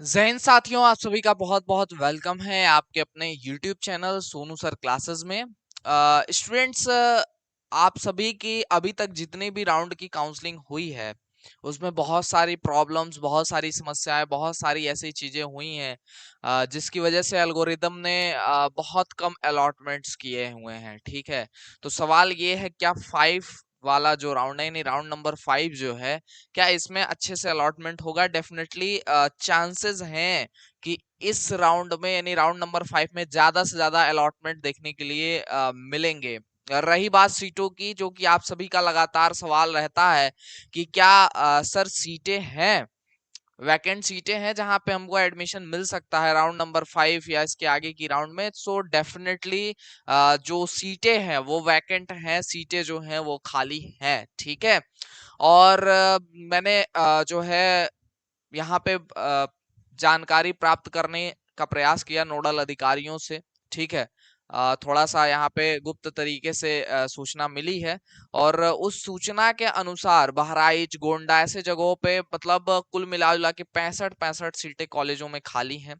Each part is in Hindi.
जैन साथियों, आप सभी का बहुत बहुत वेलकम है आपके अपने YouTube channel Sonu sir classes में। स्टूडेंट्स, आप सभी की अभी तक जितने भी राउंड की काउंसलिंग हुई है उसमें बहुत सारी प्रॉब्लम्स, बहुत सारी समस्याएं, बहुत सारी ऐसी चीजें हुई हैं जिसकी वजह से एल्गोरिदम ने बहुत कम अलॉटमेंट्स किए हुए हैं। ठीक है, तो सवाल ये है, क्या 5 वाला जो राउंड है, यानी राउंड नंबर 5 जो है, क्या इसमें अच्छे से अलॉटमेंट होगा? डेफिनेटली चांसेस हैं कि इस राउंड में, यानी राउंड नंबर 5 में ज्यादा से ज्यादा अलॉटमेंट देखने के लिए मिलेंगे। रही बात सीटों की, जो कि आप सभी का लगातार सवाल रहता है कि क्या सर सीटें हैं, वैकेंट सीटें हैं जहां पे हमको एडमिशन मिल सकता है राउंड नंबर 5 या इसके आगे की राउंड में? सो डेफिनेटली जो सीटें हैं वो वैकेंट हैं, सीटें जो हैं वो खाली हैं। ठीक है, और मैंने जो है यहाँ पे जानकारी प्राप्त करने का प्रयास किया नोडल अधिकारियों से। ठीक है, थोड़ा सा यहाँ पे गुप्त तरीके से सूचना मिली है, और उस सूचना के अनुसार बहराइच, गोंडा ऐसे जगहों पे मतलब कुल मिला जुला के 65 सीटें कॉलेजों में खाली हैं।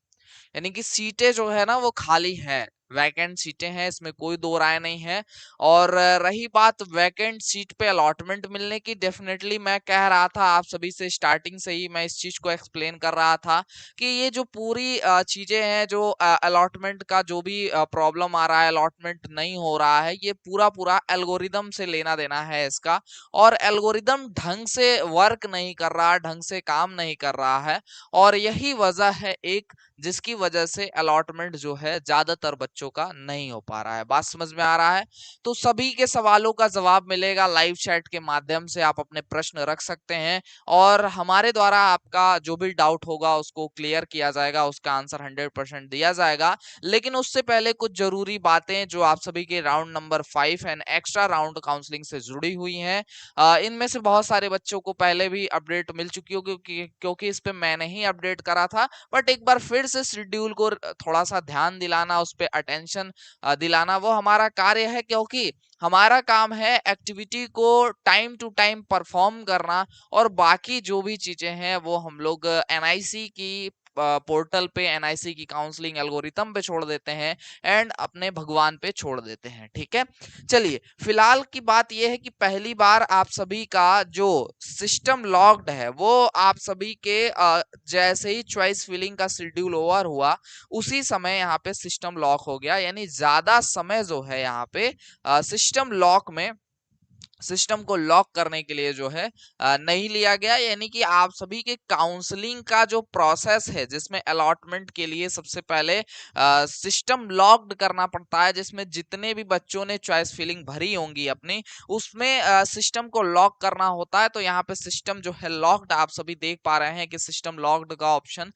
यानी कि सीटें जो है ना वो खाली हैं, वैकेंट सीटें हैं, इसमें कोई दो राय नहीं है। और रही बात वैकेंट सीट पे अलॉटमेंट मिलने की, डेफिनेटली मैं कह रहा था आप सभी से, स्टार्टिंग से ही मैं इस चीज को एक्सप्लेन कर रहा था कि ये जो पूरी चीजें हैं, जो अलॉटमेंट का जो भी प्रॉब्लम आ रहा है, अलॉटमेंट नहीं हो रहा है, ये पूरा पूरा एल्गोरिदम से लेना देना है इसका। और एल्गोरिदम ढंग से वर्क नहीं कर रहा, ढंग से काम नहीं कर रहा है, और यही वजह है एक, जिसकी वजह से अलॉटमेंट जो है ज्यादातर बच्चों का नहीं हो पा रहा है। बात समझ में आ रहा है? तो सभी के सवालों का जवाब मिलेगा लाइव चैट के माध्यम से, आप अपने प्रश्न रख सकते हैं और हमारे द्वारा आपका जो भी डाउट होगा उसको क्लियर किया जाएगा, उसका आंसर 100% दिया जाएगा। लेकिन उससे पहले कुछ जरूरी बातें जो आप सभी के round number 5 and extra round counselling से जुड़ी हुई हैं। इनमें से बहुत सारे बच्चों को पहले भी अपडेट मिल चुकी होगी, क्योंकि इस पे मैंने ही अपडेट करा था। बट एक बार फिर से शेड्यूल को थोड़ा सा ध्यान दिलाना, उस पे अटेंशन दिलाना, वो हमारा कार्य है, क्योंकि हमारा काम है एक्टिविटी को टाइम टू टाइम परफॉर्म करना, और बाकी जो भी चीजें हैं वो हम लोग एनआईसी की पोर्टल पे, एनआईसी की काउंसलिंग एल्गोरिथम पे छोड़ देते हैं एंड अपने भगवान पे छोड़ देते हैं। ठीक है, चलिए फिलहाल की बात यह है कि पहली बार आप सभी का जो सिस्टम लॉक्ड है, वो आप सभी के जैसे ही चॉइस फिलिंग का शेड्यूल ओवर हुआ उसी समय यहाँ पे सिस्टम लॉक हो गया। यानी ज्यादा समय जो है यहाँ पे सिस्टम लॉक में, सिस्टम को लॉक करने के लिए जो है नहीं लिया गया। यानी कि आप सभी के काउंसलिंग का जो प्रोसेस है, जिसमें अलॉटमेंट के लिए सबसे पहले सिस्टम लॉक्ड करना पड़ता है, जिसमें जितने भी बच्चों ने चॉइस फिलिंग भरी होंगी अपनी, उसमें सिस्टम को लॉक करना होता है। तो यहाँ पे सिस्टम जो है लॉक्ड, आप सभी देख पा रहे हैं कि सिस्टम लॉक्ड का ऑप्शन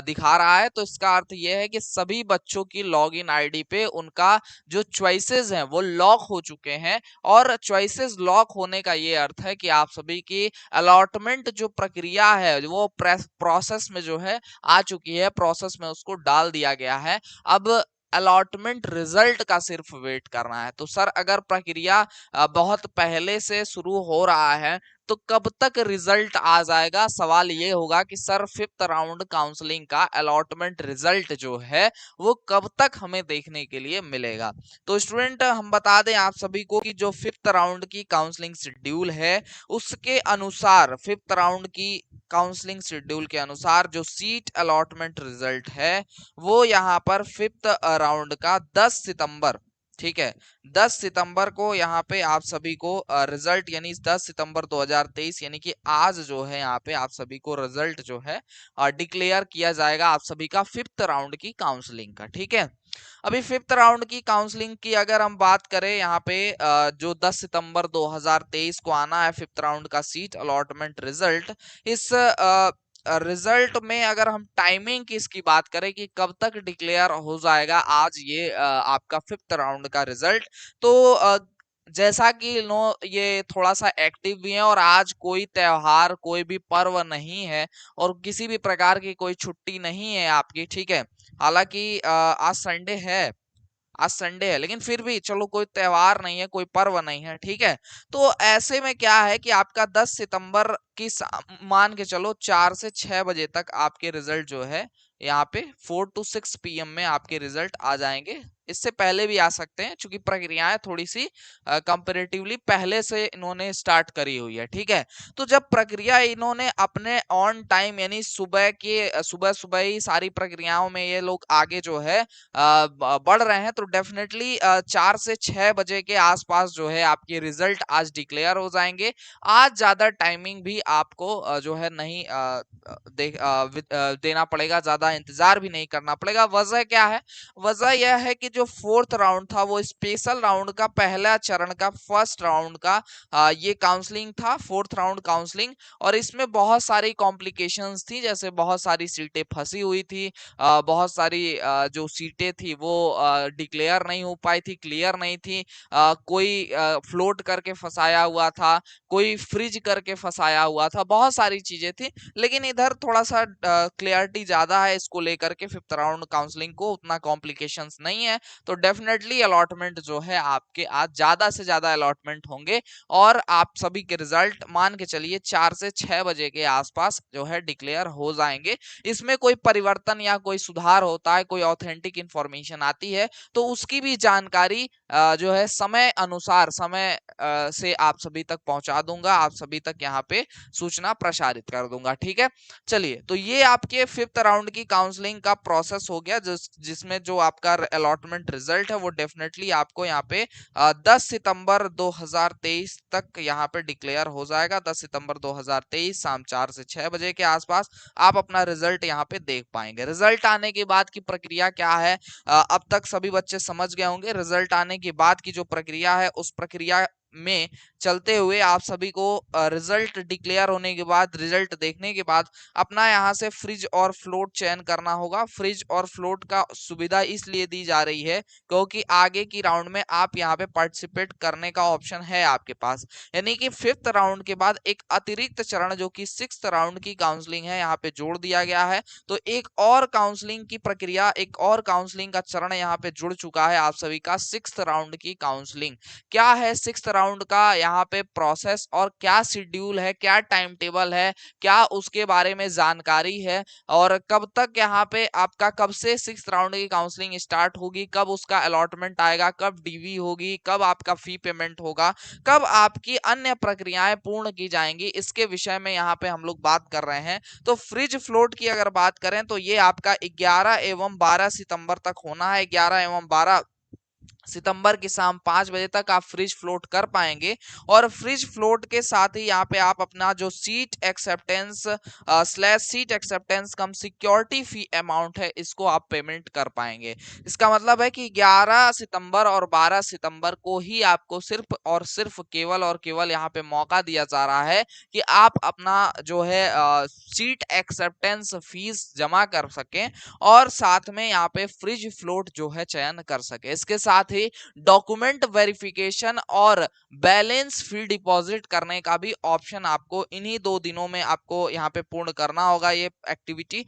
दिखा रहा है। तो इसका अर्थ यह है कि सभी बच्चों की लॉगिन आईडी पे उनका जो चॉइसेस हैं वो लॉक हो चुके हैं, और चॉइसेस लॉक होने का ये अर्थ है कि आप सभी की अलॉटमेंट जो प्रक्रिया है वो प्रोसेस में जो है आ चुकी है, प्रोसेस में उसको डाल दिया गया है। अब अलॉटमेंट रिजल्ट का सिर्फ वेट करना है। तो सर, अगर प्रक्रिया बहुत पहले से शुरू हो रहा है तो कब तक रिजल्ट आ जाएगा? सवाल ये होगा कि सर 5th राउंड काउंसलिंग का अलॉटमेंट रिजल्ट जो है वो कब तक हमें देखने के लिए मिलेगा? तो स्टूडेंट, हम बता दें आप सभी को कि जो 5th राउंड की काउंसलिंग शेड्यूल है उसके अनुसार, 5th राउंड की काउंसलिंग शेड्यूल के अनुसार जो सीट अलॉटमेंट रिजल्ट है वो यहाँ पर 5th राउंड का 10 सितंबर, ठीक है, 10 सितंबर को यहाँ पे आप सभी को रिजल्ट, यानी 10 सितंबर 2023, यानी कि आज जो है यहाँ पे आप सभी को रिजल्ट जो है डिक्लेयर किया जाएगा आप सभी का 5th राउंड की काउंसलिंग का। ठीक है, अभी 5th राउंड की काउंसलिंग की अगर हम बात करें, यहाँ पे जो 10 सितंबर 2023 को आना है 5th राउंड का सीट अलॉटमेंट रिजल्ट, इस रिजल्ट में अगर हम टाइमिंग की इसकी बात करें कि कब तक डिक्लेयर हो जाएगा आज ये आपका 5th राउंड का रिजल्ट, तो जैसा कि नो ये थोड़ा सा एक्टिव भी है, और आज कोई त्योहार, कोई भी पर्व नहीं है, और किसी भी प्रकार की कोई छुट्टी नहीं है आपकी। ठीक है, हालांकि आज संडे है, आज संडे है, लेकिन फिर भी चलो कोई त्योहार नहीं है, कोई पर्व नहीं है, ठीक है। तो ऐसे में क्या है कि आपका 10 सितंबर की मान के चलो 4 से 6 बजे तक आपके रिजल्ट जो है यहाँ पे 4 to 6 PM में आपके रिजल्ट आ जाएंगे। इससे पहले भी आ सकते हैं, क्योंकि प्रक्रियाएं थोड़ी सी कंपैरेटिवली पहले से इन्होंने स्टार्ट करी हुई है, ठीक है। तो जब प्रक्रिया इन्होंने अपने ऑन टाइम यानी सुबह सुबह ही सारी प्रक्रियाओं में ये लोग आगे जो है बढ़ रहे हैं, तो डेफिनेटली 4 से 6 बजे के आसपास जो है आपके रिजल्ट आज डिक्लेयर हो जाएंगे। आज ज्यादा टाइमिंग भी आपको जो है नहीं देना पड़ेगा, ज्यादा इंतजार भी नहीं करना पड़ेगा। वजह क्या है? वजह यह है कि जो फोर्थ राउंड था वो स्पेशल राउंड का पहला चरण का फर्स्ट राउंड का ये काउंसलिंग था, फोर्थ राउंड काउंसलिंग। और इसमें बहुत सारी कॉम्प्लिकेशंस थी, जैसे बहुत सारी सीटें फंसी हुई थी, बहुत सारी जो सीटें थी वो डिक्लेयर नहीं हो पाई थी, क्लियर नहीं थी। कोई फ्लोट करके फंसाया हुआ था, कोई फ्रिज करके फंसाया हुआ था, बहुत सारी चीजें थी। लेकिन इधर थोड़ा सा क्लियरिटी ज्यादा है इसको लेकर के, फिफ्थ राउंड काउंसलिंग को उतना कॉम्प्लिकेशंस नहीं है। तो डेफिनेटली अलॉटमेंट जो है आपके आज ज्यादा से ज्यादा अलॉटमेंट होंगे, और आप सभी के रिजल्ट मान के चलिए 4 से 6 बजे के आसपास जो है डिक्लेयर हो जाएंगे। इसमें कोई परिवर्तन या कोई सुधार होता है, कोई ऑथेंटिक इंफॉर्मेशन आती है, तो उसकी भी जानकारी जो है समय अनुसार समय से आप सभी तक पहुंचा दूंगा, आप सभी तक यहाँ पे सूचना प्रसारित कर दूंगा, ठीक है। चलिए, तो ये आपके फिफ्थ राउंड की काउंसलिंग का प्रोसेस हो गया, जिसमें जो आपका अलॉटमेंट रिजल्ट है वो डेफिनेटली आपको यहाँ पे 10 सितंबर 2023 तक यहाँ पे डिक्लेयर हो जाएगा। 10 सितंबर 2023 शाम 4 से 6 बजे के आसपास आप अपना रिजल्ट यहाँ पे देख पाएंगे। रिजल्ट आने के बाद की प्रक्रिया क्या है, अब तक सभी बच्चे समझ गए होंगे। रिजल्ट आने के बाद की जो प्रक्रिया है, उस प्रक्रिया में चलते हुए आप सभी को रिजल्ट डिक्लेयर होने के बाद, रिजल्ट देखने के बाद अपना यहाँ से फ्रिज और फ्लोट चयन करना होगा। फ्रिज और फ्लोट का सुविधा इसलिए दी जा रही है क्योंकि आगे की राउंड में आप यहाँ पे पार्टिसिपेट करने का ऑप्शन है आपके पास। यानी कि फिफ्थ राउंड के बाद एक अतिरिक्त चरण जो कि सिक्स्थ राउंड की काउंसलिंग है यहाँ पे जोड़ दिया गया है। तो एक और काउंसलिंग की प्रक्रिया, एक और काउंसलिंग का चरण यहाँ पे जुड़ चुका है आप सभी का, सिक्स्थ राउंड की काउंसलिंग। क्या है सिक्स्थ राउंड का यहाँ पे प्रोसेस, और क्या शेड्यूल है, क्या टाइम टेबल है, क्या उसके बारे में जानकारी है, और कब तक यहाँ पे आपका, कब से सिक्स्थ राउंड की काउंसलिंग स्टार्ट होगी, कब उसका अलॉटमेंट आएगा, कब डीवी होगी, कब आपका फी पेमेंट होगा, कब आपकी अन्य प्रक्रियाएं पूर्ण की जाएंगी, इसके विषय में यहाँ पे हम लोग बात कर रहे हैं। तो फ्रिज फ्लोट की अगर बात करें तो ये आपका 11 एवं 12 सितंबर तक होना है। 11 एवं 12 सितंबर की शाम 5 बजे तक आप फ्रिज फ्लोट कर पाएंगे। और फ्रिज फ्लोट के साथ ही यहाँ पे आप अपना जो seat acceptance slash seat acceptance cum security fee amount है, इसको आप पेमेंट कर पाएंगे। इसका मतलब है कि 11 सितंबर और 12 सितंबर को ही आपको सिर्फ और सिर्फ केवल और केवल यहाँ पे मौका दिया जा रहा है कि आप अपना जो है सीट एक्सेप्टेंस फीस जमा कर सकें, और साथ में यहाँ पे फ्रिज फ्लोट जो है चयन कर सके। इसके साथ ही डॉक्यूमेंट वेरिफिकेशन और बैलेंस फी डिपॉजिट करने का भी ऑप्शन आपको इन्हीं 2 दिनों में आपको यहाँ पे पूर्ण करना होगा। ये एक्टिविटी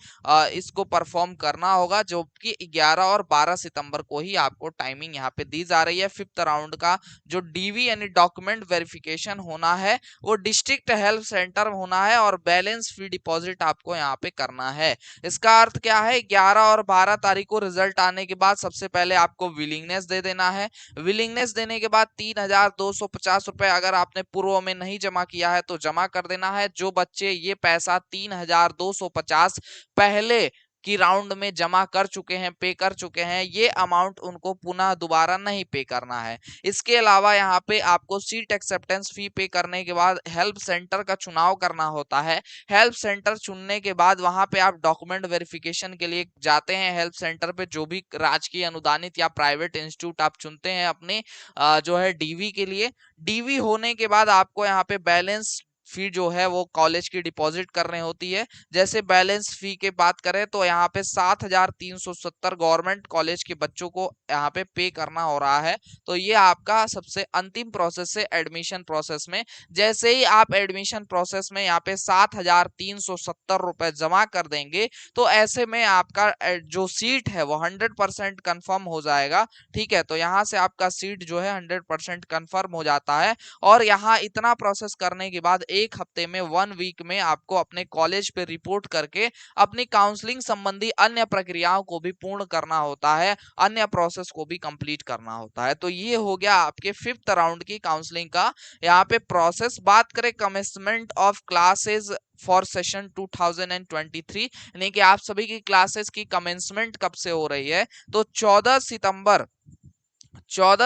इसको परफॉर्म करना होगा, जो कि 11 और 12 सितंबर को ही आपको टाइमिंग यहाँ पे दी जा रही है। फिफ्थ राउंड का जो डीवी यानी डॉक्यूमेंट वेरिफिकेशन होना है वो डिस्ट्रिक्ट हेल्थ सेंटर में होना है, और बैलेंस फी डिपॉजिट आपको यहाँ पे करना है। इसका अर्थ क्या है, 11 और 12 तारीख को रिजल्ट आने के बाद सबसे पहले आपको विलिंगनेस दे देना है। विलिंगनेस देने के बाद 3,250 रुपए अगर आपने पूर्व में नहीं जमा किया है तो जमा कर देना है। जो बच्चे ये पैसा 3,250 पहले की राउंड में जमा कर चुके हैं, पे कर चुके हैं, ये अमाउंट उनको पुनः दोबारा नहीं पे करना है। इसके अलावा यहाँ पे आपको सीट एक्सेप्टेंस फी पे करने के बाद हेल्प सेंटर का चुनाव करना होता है। हेल्प सेंटर चुनने के बाद वहां पे आप डॉक्यूमेंट वेरिफिकेशन के लिए जाते हैं। हेल्प सेंटर पे जो भी राजकीय अनुदानित या प्राइवेट इंस्टीट्यूट आप चुनते हैं अपने जो है डीवी के लिए, डीवी होने के बाद आपको यहाँ पे बैलेंस फी जो है वो कॉलेज की डिपॉजिट करनी होती है। जैसे बैलेंस फी की बात करें तो यहाँ पे 7,370 गवर्नमेंट कॉलेज के बच्चों को यहाँ पे पे करना हो रहा है। तो ये आपका सबसे अंतिम प्रोसेस है एडमिशन प्रोसेस में। जैसे ही आप एडमिशन प्रोसेस में यहाँ पे 7,370 रुपए जमा कर देंगे तो ऐसे में आपका जो सीट है वो 100% कंफर्म हो जाएगा। ठीक है, तो यहाँ से आपका सीट जो है 100% कंफर्म हो जाता है। और यहाँ इतना प्रोसेस करने के बाद 1 हफ्ते में 1 वीक में आपको अपने कॉलेज पे रिपोर्ट करके अपनी काउंसलिंग संबंधी अन्य प्रक्रियाओं को भी पूर्ण करना होता है, अन्य प्रोसेस को भी कंप्लीट करना होता है। तो ये हो गया आपके 5th राउंड की काउंसलिंग का यहाँ पे प्रोसेस। बात करें commencement of classes for session 2023, यानी कि आप सभी की क्लासेस की कमेंसमेंट कब से हो रही है, तो 14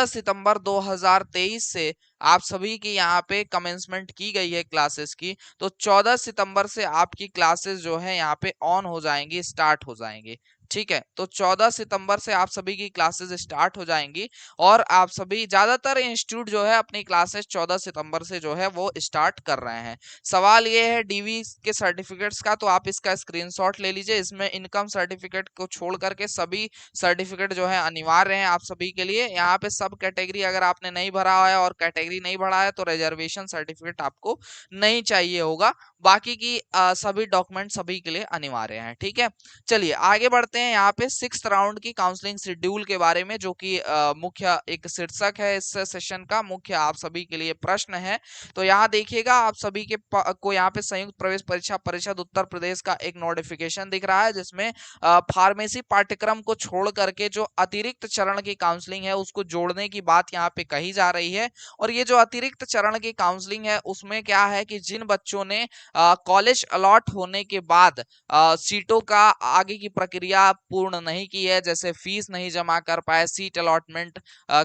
सितंबर 2023 से आप सभी की यहाँ पे कमेंसमेंट की गई है क्लासेस की। तो 14 सितंबर से आपकी क्लासेस जो है यहाँ पे ऑन हो जाएंगी, स्टार्ट हो जाएंगी। ठीक है, तो 14 सितंबर से आप सभी की क्लासेस स्टार्ट हो जाएंगी और आप सभी ज्यादातर इंस्टीट्यूट जो है अपनी क्लासेस 14 सितंबर से जो है वो स्टार्ट कर रहे हैं। सवाल ये है डीवी के सर्टिफिकेट्स का, तो आप इसका स्क्रीनशॉट ले लीजिए। इसमें इनकम सर्टिफिकेट को छोड़ करके सभी सर्टिफिकेट जो है अनिवार्य हैं आप सभी के लिए। यहाँ पे सब कैटेगरी अगर आपने नहीं भरा है और कैटेगरी नहीं भरा है तो रिजर्वेशन सर्टिफिकेट आपको नहीं चाहिए होगा। बाकी की सभी डॉक्यूमेंट सभी के लिए अनिवार्य हैं। ठीक है, चलिए आगे बढ़ते हैं यहाँ पे 6th राउंड की काउंसलिंग शेड्यूल के बारे में, जो कि मुख्य एक शीर्षक है इस सेशन का, मुख्य आप सभी के लिए प्रश्न है। तो यहाँ देखिएगा आप सभी के को यहाँ पे संयुक्त प्रवेश परीक्षा परिषद उत्तर प्रदेश का एक नोटिफिकेशन दिख रहा है, जिसमें फार्मेसी पाठ्यक्रम को छोड़ करके जो अतिरिक्त चरण की काउंसलिंग है उसको जोड़ने की बात यहाँ पे कही जा रही है। और ये जो अतिरिक्त चरण की काउंसलिंग है उसमें क्या है कि जिन बच्चों ने कॉलेज अलॉट होने के बाद सीटों का आगे की प्रक्रिया पूर्ण नहीं की है, जैसे फीस नहीं जमा कर पाए, सीट अलॉटमेंट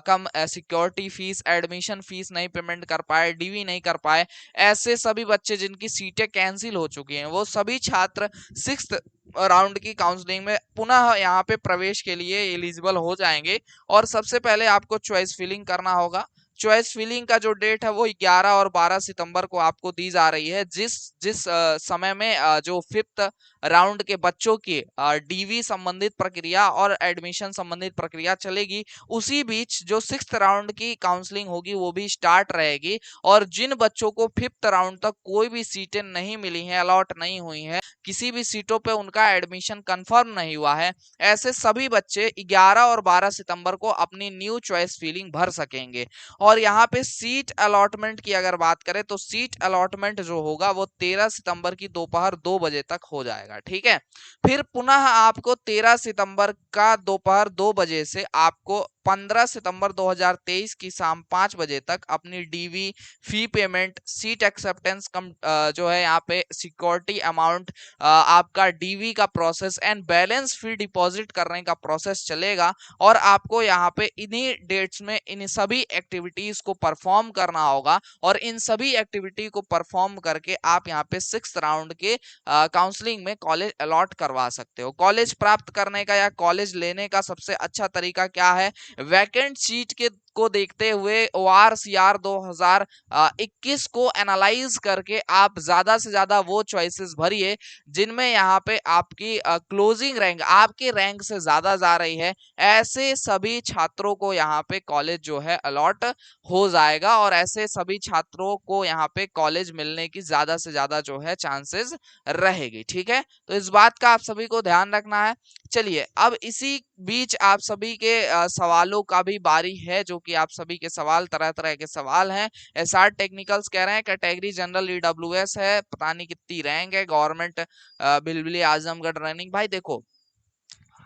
कम सिक्योरिटी फीस, एडमिशन फीस नहीं पेमेंट कर पाए, डीवी नहीं कर पाए, ऐसे सभी बच्चे जिनकी सीटें कैंसिल हो चुकी हैं वो सभी छात्र 6th राउंड की काउंसलिंग में पुनः यहाँ पे प्रवेश के लिए एलिजिबल हो जाएंगे। और सबसे पहले आपको चॉइस फिलिंग करना होगा। चॉइस फिलिंग का जो डेट है वो 11 और 12 सितंबर को आपको दी जा रही है। जिस जिस समय में जो 5th राउंड के बच्चों की डीवी संबंधित प्रक्रिया और एडमिशन संबंधित प्रक्रिया चलेगी, उसी बीच जो 6th राउंड की काउंसलिंग होगी वो भी स्टार्ट रहेगी। और जिन बच्चों को 5th राउंड तक कोई भी सीटें नहीं मिली हैं, अलॉट नहीं हुई हैं, किसी भी सीटों पे उनका एडमिशन कंफर्म नहीं हुआ है, ऐसे सभी बच्चे 11 और 12 सितंबर को अपनी न्यू चॉइस फिलिंग भर सकेंगे। और यहाँ पे सीट अलॉटमेंट की अगर बात करें तो सीट अलॉटमेंट जो होगा वो 13 सितंबर की दोपहर 2 बजे तक हो जाएगा। ठीक है, फिर पुनः आपको 13 सितंबर का दोपहर 2 बजे से आपको 15 सितंबर 2023 की शाम 5 बजे तक अपनी DV, fee payment, seat acceptance cum जो है यहाँ पे सिक्योरिटी अमाउंट, आपका डीवी का process and balance fee deposit करने का प्रोसेस चलेगा। और आपको यहाँ पे इन्हीं डेट्स में इन सभी एक्टिविटीज को परफॉर्म करना होगा। और इन सभी एक्टिविटी को परफॉर्म करके आप यहाँ पे 6th राउंड के काउंसलिंग में कॉलेज अलॉट करवा सकते हो। कॉलेज प्राप्त करने का या कॉलेज लेने का सबसे अच्छा तरीका क्या है, वैकेंट सीट के को देखते हुए ORCR 2021 को एनालाइज करके आप ज्यादा से ज्यादा वो चॉइसेस भरिए जिनमें यहाँ पे आपकी क्लोजिंग रैंक आपके रैंक से ज्यादा जा रही है। ऐसे सभी छात्रों को यहाँ पे कॉलेज जो है अलॉट हो जाएगा और ऐसे सभी छात्रों को यहाँ पे कॉलेज मिलने की ज्यादा से ज्यादा जो है चांसेस रहेगी। ठीक है, तो इस बात का आप सभी को ध्यान रखना है। चलिए अब इसी बीच आप सभी के सवालों का भी बारी है, जो कि आप सभी के सवाल तरह तरह के सवाल हैं। SR टेक्निकल्स कह रहे हैं कैटेगरी जनरल EWS है, पता नहीं कितनी रैंक है, गवर्नमेंट बिलबिली आजमगढ़ रनिंग। भाई देखो,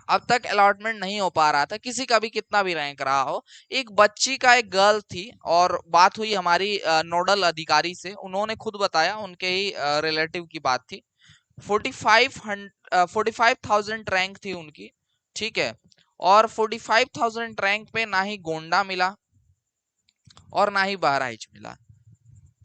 अब तक अलॉटमेंट नहीं हो पा रहा था, किसी का भी कितना भी रैंक रहा हो। एक बच्ची का एक गर्ल थी और बात हुई हमारी नोडल अधिकारी से, उन्होंने खुद बताया, उनके ही रिलेटिव की बात थी। 45,000 रैंक थी उनकी। ठीक है, और 45,000 रैंक पे ना ही गोंडा मिला और ना ही बहराइच मिला।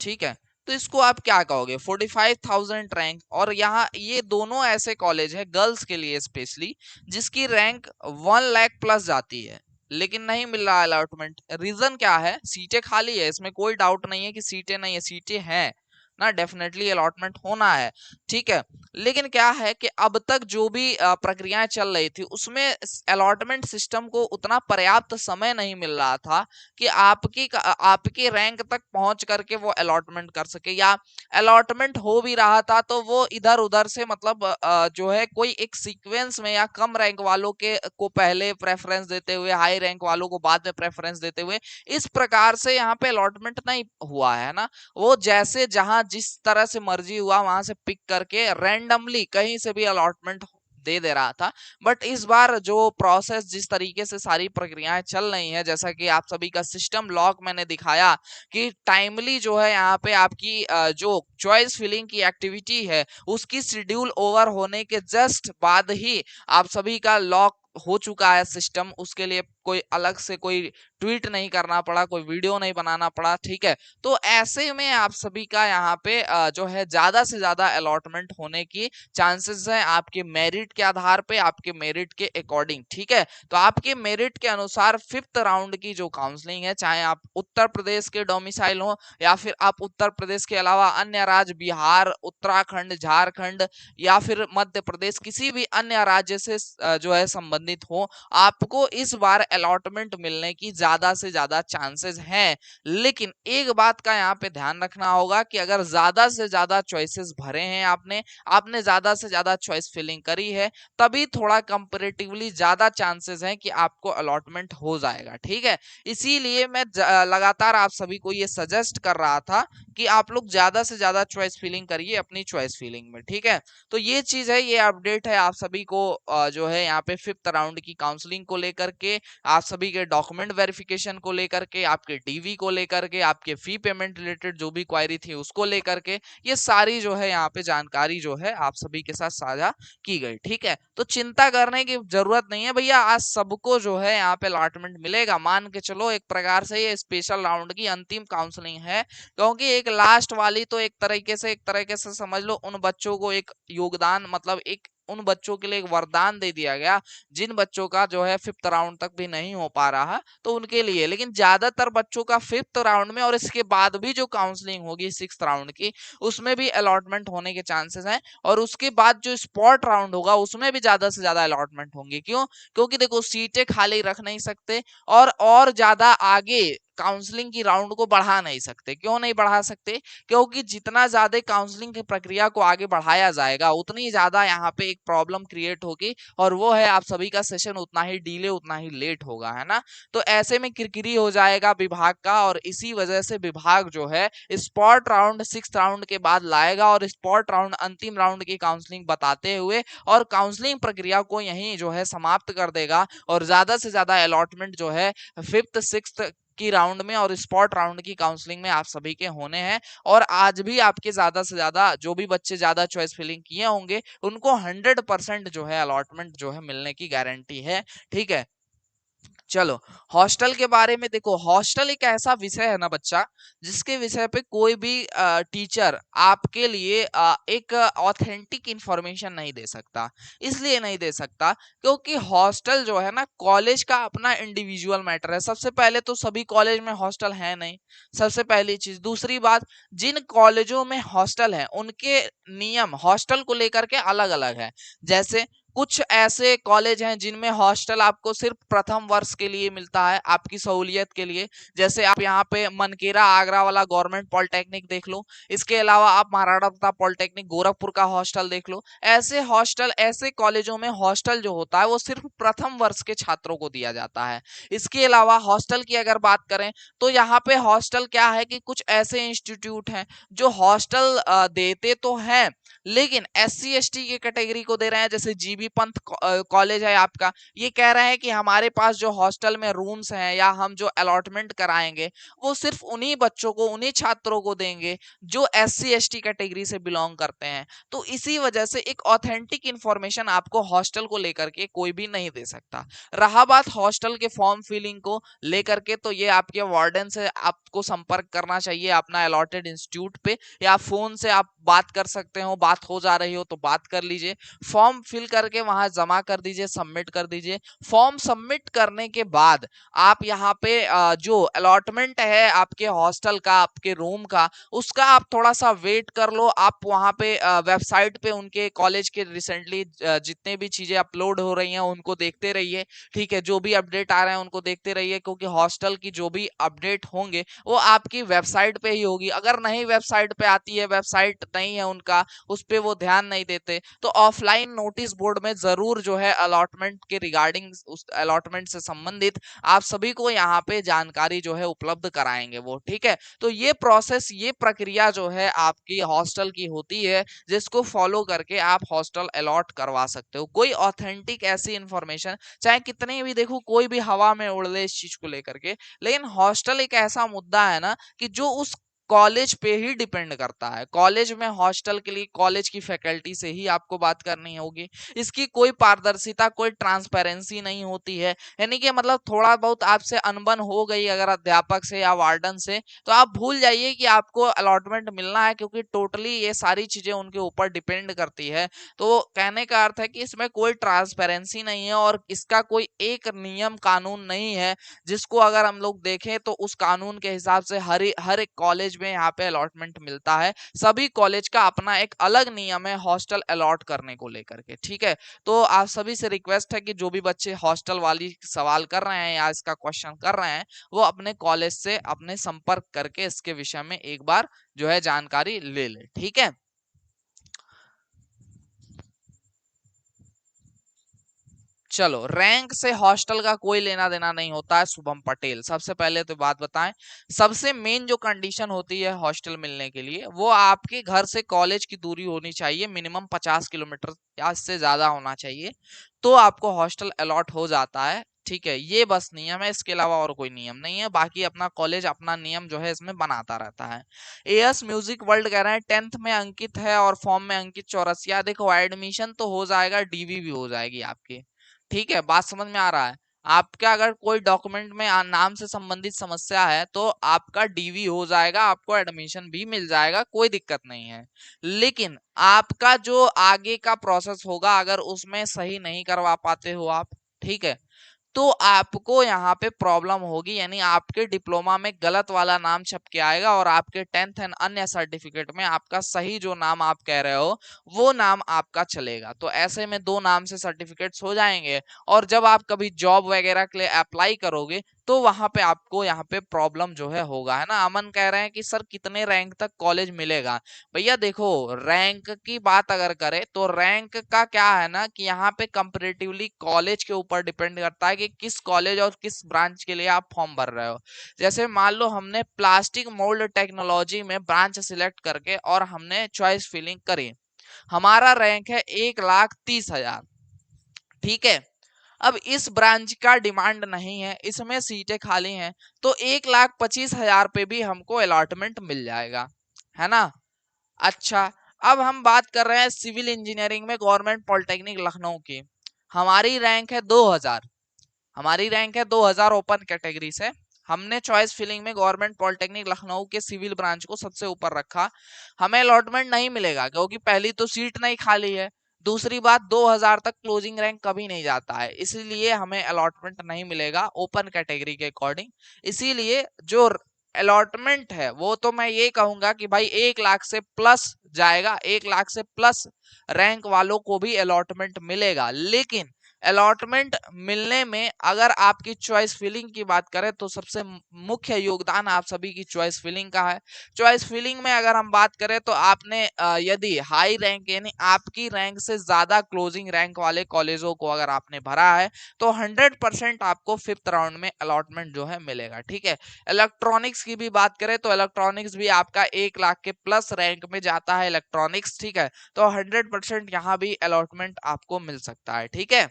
ठीक है, तो इसको आप क्या कहोगे, 45,000 रैंक, और यहाँ ये दोनों ऐसे कॉलेज है गर्ल्स के लिए स्पेशली जिसकी रैंक 1 लाख प्लस जाती है, लेकिन नहीं मिल रहा अलॉटमेंट। रीजन क्या है, सीटें खाली है, इसमें कोई डाउट नहीं है कि सीटें नहीं है, सीटें हैं, ना, डेफिनेटली अलॉटमेंट होना है, ठीक है। लेकिन क्या है कि अब तक जो भी प्रक्रियाएं चल रही थी उसमें अलॉटमेंट सिस्टम को उतना पर्याप्त समय नहीं मिल रहा था कि आपकी रैंक तक पहुंच करके वो अलॉटमेंट कर सके, या अलॉटमेंट हो भी रहा था तो वो इधर उधर से मतलब जो है कोई एक सीक्वेंस में, या कम रैंक वालों के को पहले प्रेफरेंस देते हुए हाई रैंक वालों को बाद में प्रेफरेंस देते हुए, इस प्रकार से यहाँ पे अलॉटमेंट नहीं हुआ है ना। वो जैसे जहां जिस तरह से मर्जी हुआ वहां से पिक करके रैंडमली कहीं से भी अलॉटमेंट दे रहा था। बट इस बार जो प्रोसेस, जिस तरीके से सारी प्रक्रियाएं चल रही हैं, जैसा कि आप सभी का सिस्टम लॉक मैंने दिखाया कि टाइमली जो है यहाँ पे आपकी जो चॉइस फिलिंग की एक्टिविटी है उसकी शेड्यूल ओवर होने के जस्ट बाद ही आप सभी का लॉक हो चुका है सिस्टम। उसके लिए कोई अलग से कोई ट्वीट नहीं करना पड़ा, कोई वीडियो नहीं बनाना पड़ा, ठीक है। तो ऐसे में आप सभी का यहाँ पे जो है ज्यादा से ज्यादा अलॉटमेंट होने की चांसेस है आपके मेरिट के आधार पे, आपके मेरिट के अकॉर्डिंग, ठीक है। तो आपके मेरिट के अनुसार फिफ्थ राउंड की जो काउंसलिंग है, चाहे आप उत्तर प्रदेश के डोमिसाइल हो या फिर आप उत्तर प्रदेश के अलावा अन्य राज्य बिहार, उत्तराखंड, झारखंड या फिर मध्य प्रदेश, किसी भी अन्य राज्य से जो है संबंधित हो, आपको इस बार अलॉटमेंट मिलने की ज्यादा से ज्यादा चांसेस हैं। लेकिन एक बात का यहाँ पे ध्यान रखना होगा कि अगर ज्यादा से ज्यादा चॉइसेस भरे हैं आपने आपने ज्यादा से ज्यादा चॉइस फिलिंग करी है, तभी थोड़ा कंपैरेटिवली ज्यादा चांसेस हैं कि आपको अलॉटमेंट हो जाएगा, ठीक है। इसीलिए मैं लगातार आप सभी को ये सजेस्ट कर रहा था कि आप लोग ज्यादा से ज्यादा चॉइस फिलिंग करिए अपनी चॉइस फिलिंग में, ठीक है। तो ये चीज है, ये अपडेट है आप सभी को जो है यहाँ पे फिफ्थ राउंड की काउंसलिंग को लेकर के, आप सभी के डॉक्यूमेंट वेरिफिकेशन को लेकर के, आपके डीवी को लेकर के, आपके फी पेमेंट रिलेटेड जो भी क्वायरी थी उसको लेकर के, ये सारी जो है यहाँ पे जानकारी जो है आप सभी के साथ साझा की गई, ठीक है। तो चिंता करने की जरूरत नहीं है भैया, आज सबको जो है यहाँ पे अलॉटमेंट मिलेगा। मान के चलो एक प्रकार से ये स्पेशल राउंड की अंतिम काउंसलिंग है, क्योंकि एक लास्ट वाली तो एक तरीके से समझ लो उन बच्चों को एक योगदान, मतलब एक उन बच्चों के लिए एक वरदान दे दिया गया जिन बच्चों का जो है फिफ्थ राउंड तक भी नहीं हो पा रहा, तो उनके लिए। लेकिन ज्यादातर बच्चों का फिफ्थ राउंड में और इसके बाद भी जो काउंसलिंग होगी सिक्स्थ राउंड की, उसमें भी अलॉटमेंट होने के चांसेस हैं। और उसके बाद जो स्पॉट राउंड होगा उसमें भी ज्यादा से ज्यादा अलॉटमेंट होंगे। क्यों? क्योंकि देखो सीटें खाली रख नहीं सकते और ज्यादा आगे काउंसलिंग की राउंड को बढ़ा नहीं सकते। क्यों नहीं बढ़ा सकते? क्योंकि जितना ज्यादा काउंसलिंग की प्रक्रिया को आगे बढ़ाया जाएगा उतनी ज्यादा यहाँ पे एक प्रॉब्लम क्रिएट होगी, और वो है आप सभी का सेशन उतना ही डिले, उतना ही लेट होगा, है ना। तो ऐसे में किरकिरी हो जाएगा विभाग का, और इसी वजह से विभाग जो है स्पॉट राउंड सिक्स राउंड के बाद लाएगा, और स्पॉट राउंड अंतिम राउंड की काउंसलिंग बताते हुए और काउंसलिंग प्रक्रिया को यहीं जो है समाप्त कर देगा, और ज्यादा से ज्यादा अलॉटमेंट जो है फिफ्थ सिक्स्थ की राउंड में और स्पॉट राउंड की काउंसलिंग में आप सभी के होने हैं। और आज भी आपके ज्यादा से ज्यादा जो भी बच्चे ज्यादा चॉइस फिलिंग किए होंगे उनको 100% जो है अलॉटमेंट जो है मिलने की गारंटी है, ठीक है। चलो, हॉस्टल के बारे में देखो, हॉस्टल एक ऐसा विषय है ना बच्चा, जिसके विषय पे कोई भी टीचर आपके लिए एक ऑथेंटिक इंफॉर्मेशन नहीं दे सकता। इसलिए नहीं दे सकता क्योंकि हॉस्टल जो है ना कॉलेज का अपना इंडिविजुअल मैटर है। सबसे पहले तो सभी कॉलेज में हॉस्टल है नहीं, सबसे पहली चीज। दूसरी बात, जिन कॉलेजों में हॉस्टल है उनके नियम हॉस्टल को लेकर के अलग अलग है। जैसे कुछ ऐसे कॉलेज हैं जिनमें हॉस्टल आपको सिर्फ प्रथम वर्ष के लिए मिलता है, आपकी सहूलियत के लिए। जैसे आप यहाँ पे मनकेरा आगरा वाला गवर्नमेंट पॉलिटेक्निक देख लो, इसके अलावा आप महाराणा प्रताप पॉलिटेक्निक गोरखपुर का हॉस्टल देख लो। ऐसे हॉस्टल, ऐसे कॉलेजों में हॉस्टल जो होता है वो सिर्फ प्रथम वर्ष के छात्रों को दिया जाता है। इसके अलावा हॉस्टल की अगर बात करें तो यहाँ पे हॉस्टल क्या है कि कुछ ऐसे इंस्टीट्यूट हैं जो हॉस्टल देते तो हैं, लेकिन SC ST की कैटेगरी को दे रहे हैं। जैसे जीबी पंत कॉलेज है आपका, ये कह रहे हैं कि हमारे पास जो हॉस्टल में रूम्स हैं या हम जो अलॉटमेंट कराएंगे वो सिर्फ उन्हीं बच्चों को, उन्हीं छात्रों को देंगे जो SC ST कैटेगरी से बिलोंग करते हैं। तो इसी वजह से एक ऑथेंटिक इंफॉर्मेशन आपको हॉस्टल को लेकर के कोई भी नहीं दे सकता। रहा बात हॉस्टल के फॉर्म फिलिंग को लेकर के, तो ये आपके वार्डन से आपको संपर्क करना चाहिए अपना अलॉटेड इंस्टीट्यूट पे, या फोन से आप बात कर सकते हो, बात हो जा रही हो तो बात कर लीजिए। फॉर्म फिल कर करके वहां जमा कर दीजिए, सबमिट कर दीजिए। फॉर्म सबमिट करने के बाद आप यहाँ पे जो अलॉटमेंट है आपके हॉस्टल का, आपके रूम का, उसका आप थोड़ा सा वेट कर लो। आप वहां पे वेबसाइट पे उनके कॉलेज के रिसेंटली जितने भी चीजें अपलोड हो रही हैं उनको देखते रहिए, ठीक है। जो भी अपडेट आ रहे हैं उनको देखते रहिए, क्योंकि हॉस्टल की जो भी अपडेट होंगे वो आपकी वेबसाइट पे ही होगी। अगर नहीं वेबसाइट पे आती है, वेबसाइट नहीं है उनका, उस पे वो ध्यान नहीं देते, तो ऑफलाइन नोटिस बोर्ड में जरूर जो है अलॉटमेंट के रिगार्डिंग, उस अलॉटमेंट से संबंधित आप सभी को यहाँ पे जानकारी जो है उपलब्ध कराएंगे वो, ठीक है। तो ये प्रोसेस, ये प्रक्रिया जो है आपकी हॉस्टल की होती है, जिसको फॉलो करके आप हॉस्टल अलॉट करवा सकते हो। कोई ऑथेंटिक ऐसी इंफॉर्मेशन चाहे कितनी भी देखो कोई भी हवा में उड़ ले इस चीज को लेकर के, लेकिन हॉस्टल एक ऐसा मुद्दा है ना कि जो उस कॉलेज पे ही डिपेंड करता है। कॉलेज में हॉस्टल के लिए कॉलेज की फैकल्टी से ही आपको बात करनी होगी। इसकी कोई पारदर्शिता, कोई ट्रांसपेरेंसी नहीं होती है। यानी कि मतलब थोड़ा बहुत आपसे अनबन हो गई अगर अध्यापक से या वार्डन से, तो आप भूल जाइए कि आपको अलॉटमेंट मिलना है, क्योंकि टोटली ये सारी चीजें उनके ऊपर डिपेंड करती है। तो कहने का अर्थ है कि इसमें कोई ट्रांसपेरेंसी नहीं है और इसका कोई एक नियम कानून नहीं है, जिसको अगर हम लोग देखें तो उस कानून के हिसाब से हर एक कॉलेज में यहाँ पे अलॉटमेंट मिलता है। सभी कॉलेज का अपना एक अलग नियम है हॉस्टल अलॉट करने को लेकर के, ठीक है। तो आप सभी से रिक्वेस्ट है कि जो भी बच्चे हॉस्टल वाली सवाल कर रहे हैं या इसका क्वेश्चन कर रहे हैं, वो अपने कॉलेज से अपने संपर्क करके इसके विषय में एक बार जो है जानकारी ले ले, ठीक है। चलो, रैंक से हॉस्टल का कोई लेना देना नहीं होता है शुभम पटेल। सबसे पहले तो बात बताएं, सबसे मेन जो कंडीशन होती है हॉस्टल मिलने के लिए, वो आपके घर से कॉलेज की दूरी होनी चाहिए, मिनिमम 50 किलोमीटर या इससे ज्यादा होना चाहिए, तो आपको हॉस्टल अलॉट हो जाता है, ठीक है। ये बस नियम है, इसके अलावा और कोई नियम नहीं है। बाकी अपना कॉलेज अपना नियम जो है इसमें बनाता रहता है। एएस म्यूजिक वर्ल्ड कह रहे हैं 10th में अंकित है और फॉर्म में अंकित चौरसिया। देखो, एडमिशन तो हो जाएगा, डीवी भी हो जाएगी आपकी, ठीक है। बात समझ में आ रहा है? आपका अगर कोई डॉक्यूमेंट में नाम से संबंधित समस्या है तो आपका डीवी हो जाएगा, आपको एडमिशन भी मिल जाएगा, कोई दिक्कत नहीं है। लेकिन आपका जो आगे का प्रोसेस होगा, अगर उसमें सही नहीं करवा पाते हो आप, ठीक है, तो आपको यहाँ पे प्रॉब्लम होगी। यानी आपके डिप्लोमा में गलत वाला नाम छप के आएगा और आपके 10th एंड अन्य सर्टिफिकेट में आपका सही जो नाम आप कह रहे हो वो नाम आपका चलेगा। तो ऐसे में दो नाम से सर्टिफिकेट्स हो जाएंगे, और जब आप कभी जॉब वगैरह के लिए अप्लाई करोगे तो वहां पे आपको यहाँ पे प्रॉब्लम जो है होगा, है ना। अमन कह रहे हैं कि सर कितने रैंक तक कॉलेज मिलेगा। भैया देखो, रैंक की बात अगर करें तो रैंक का क्या है ना कि यहाँ पे कंपैरेटिवली कॉलेज के ऊपर डिपेंड करता है कि किस कॉलेज और किस ब्रांच के लिए आप फॉर्म भर रहे हो। जैसे मान लो हमने प्लास्टिक मोल्ड टेक्नोलॉजी में ब्रांच सिलेक्ट करके और हमने चॉइस फिलिंग करी, हमारा रैंक है 1,30,000, ठीक है। अब इस ब्रांच का डिमांड नहीं है, इसमें सीटें खाली हैं, तो 1,25,000 पे भी हमको अलॉटमेंट मिल जाएगा, है ना। अच्छा, अब हम बात कर रहे हैं सिविल इंजीनियरिंग में गवर्नमेंट पॉलिटेक्निक लखनऊ की। हमारी रैंक है 2,000, हमारी रैंक है 2,000 ओपन कैटेगरी से। हमने चॉइस फिलिंग में गवर्नमेंट पॉलिटेक्निक लखनऊ के सिविल ब्रांच को सबसे ऊपर रखा। हमें अलॉटमेंट नहीं मिलेगा, क्योंकि पहली तो सीट नहीं खाली है, दूसरी बात 2,000 तक क्लोजिंग रैंक कभी नहीं जाता है, इसीलिए हमें अलॉटमेंट नहीं मिलेगा ओपन कैटेगरी के अकॉर्डिंग। इसीलिए जो अलॉटमेंट है वो तो मैं ये कहूंगा कि भाई 1,00,000 से प्लस जाएगा, 1,00,000 से प्लस रैंक वालों को भी अलॉटमेंट मिलेगा। लेकिन अलॉटमेंट मिलने में अगर आपकी चॉइस फिलिंग की बात करें तो सबसे मुख्य योगदान आप सभी की चॉइस फिलिंग का है। चॉइस फिलिंग में अगर हम बात करें तो आपने यदि हाई रैंक यानी आपकी रैंक से ज्यादा क्लोजिंग रैंक वाले कॉलेजों को अगर आपने भरा है तो 100% आपको 5th राउंड में अलॉटमेंट जो है मिलेगा, ठीक है। इलेक्ट्रॉनिक्स की भी बात करें तो इलेक्ट्रॉनिक्स भी आपका 1,00,000 के प्लस रैंक में जाता है इलेक्ट्रॉनिक्स, ठीक है। तो 100% यहाँ भी अलॉटमेंट आपको मिल सकता है, ठीक है।